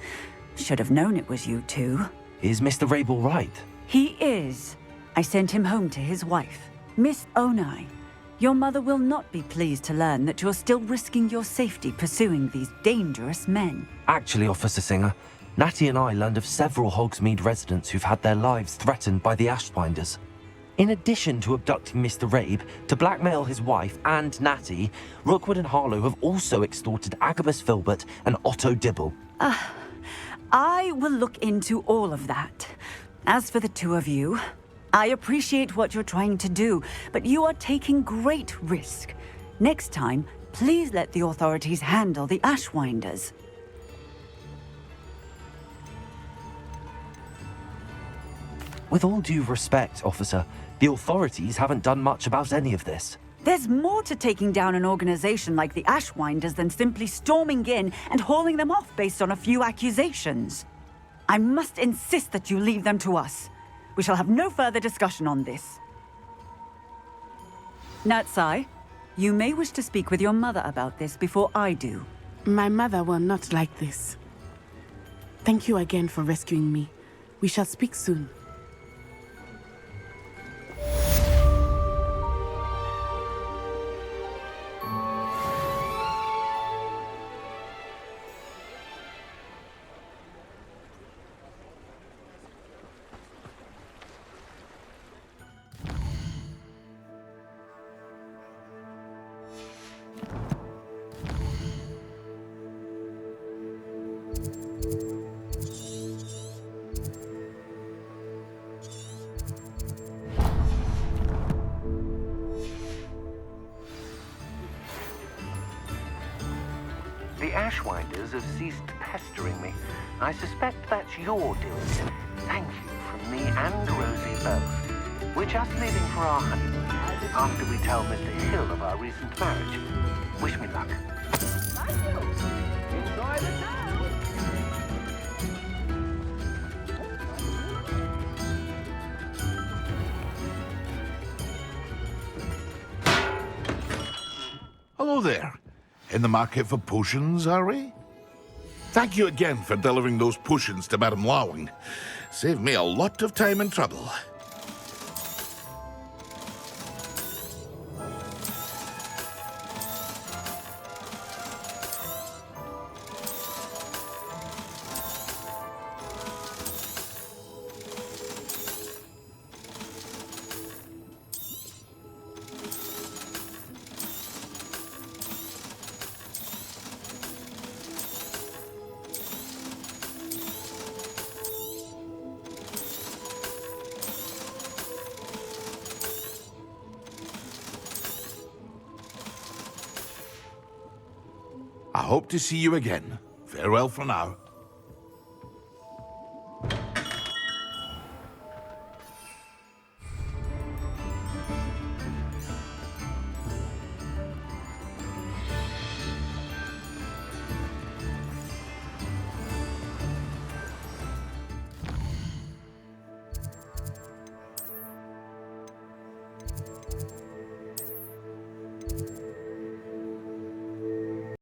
Should have known it was you two. Is Mr. Rabe all right? He is. I sent him home to his wife, Miss Onai. Your mother will not be pleased to learn that you're still risking your safety pursuing these dangerous men. Actually, Officer Singer, Natty and I learned of several Hogsmeade residents who've had their lives threatened by the Ashwinders. In addition to abducting Mr. Rabe, to blackmail his wife and Natty, Rookwood and Harlow have also extorted Agabus Filbert and Otto Dibble. I will look into all of that. As for the two of you, I appreciate what you're trying to do, but you are taking great risk. Next time, please let the authorities handle the Ashwinders. With all due respect, officer, the authorities haven't done much about any of this. There's more to taking down an organization like the Ashwinders than simply storming in and hauling them off based on a few accusations. I must insist that you leave them to us. We shall have no further discussion on this. Natsai, you may wish to speak with your mother about this before I do. My mother will not like this. Thank you again for rescuing me. We shall speak soon. The Ashwinders have ceased pestering me. I suspect that's your doing. Thank you from me and Rosie both. We're just leaving for our honeymoon after we tell Mr. Hill of our recent marriage. Wish me luck. Enjoy the town! Hello there. In the market for potions, are we? Thank you again for delivering those potions to Madame Lawing. Saved me a lot of time and trouble. I hope to see you again. Farewell for now.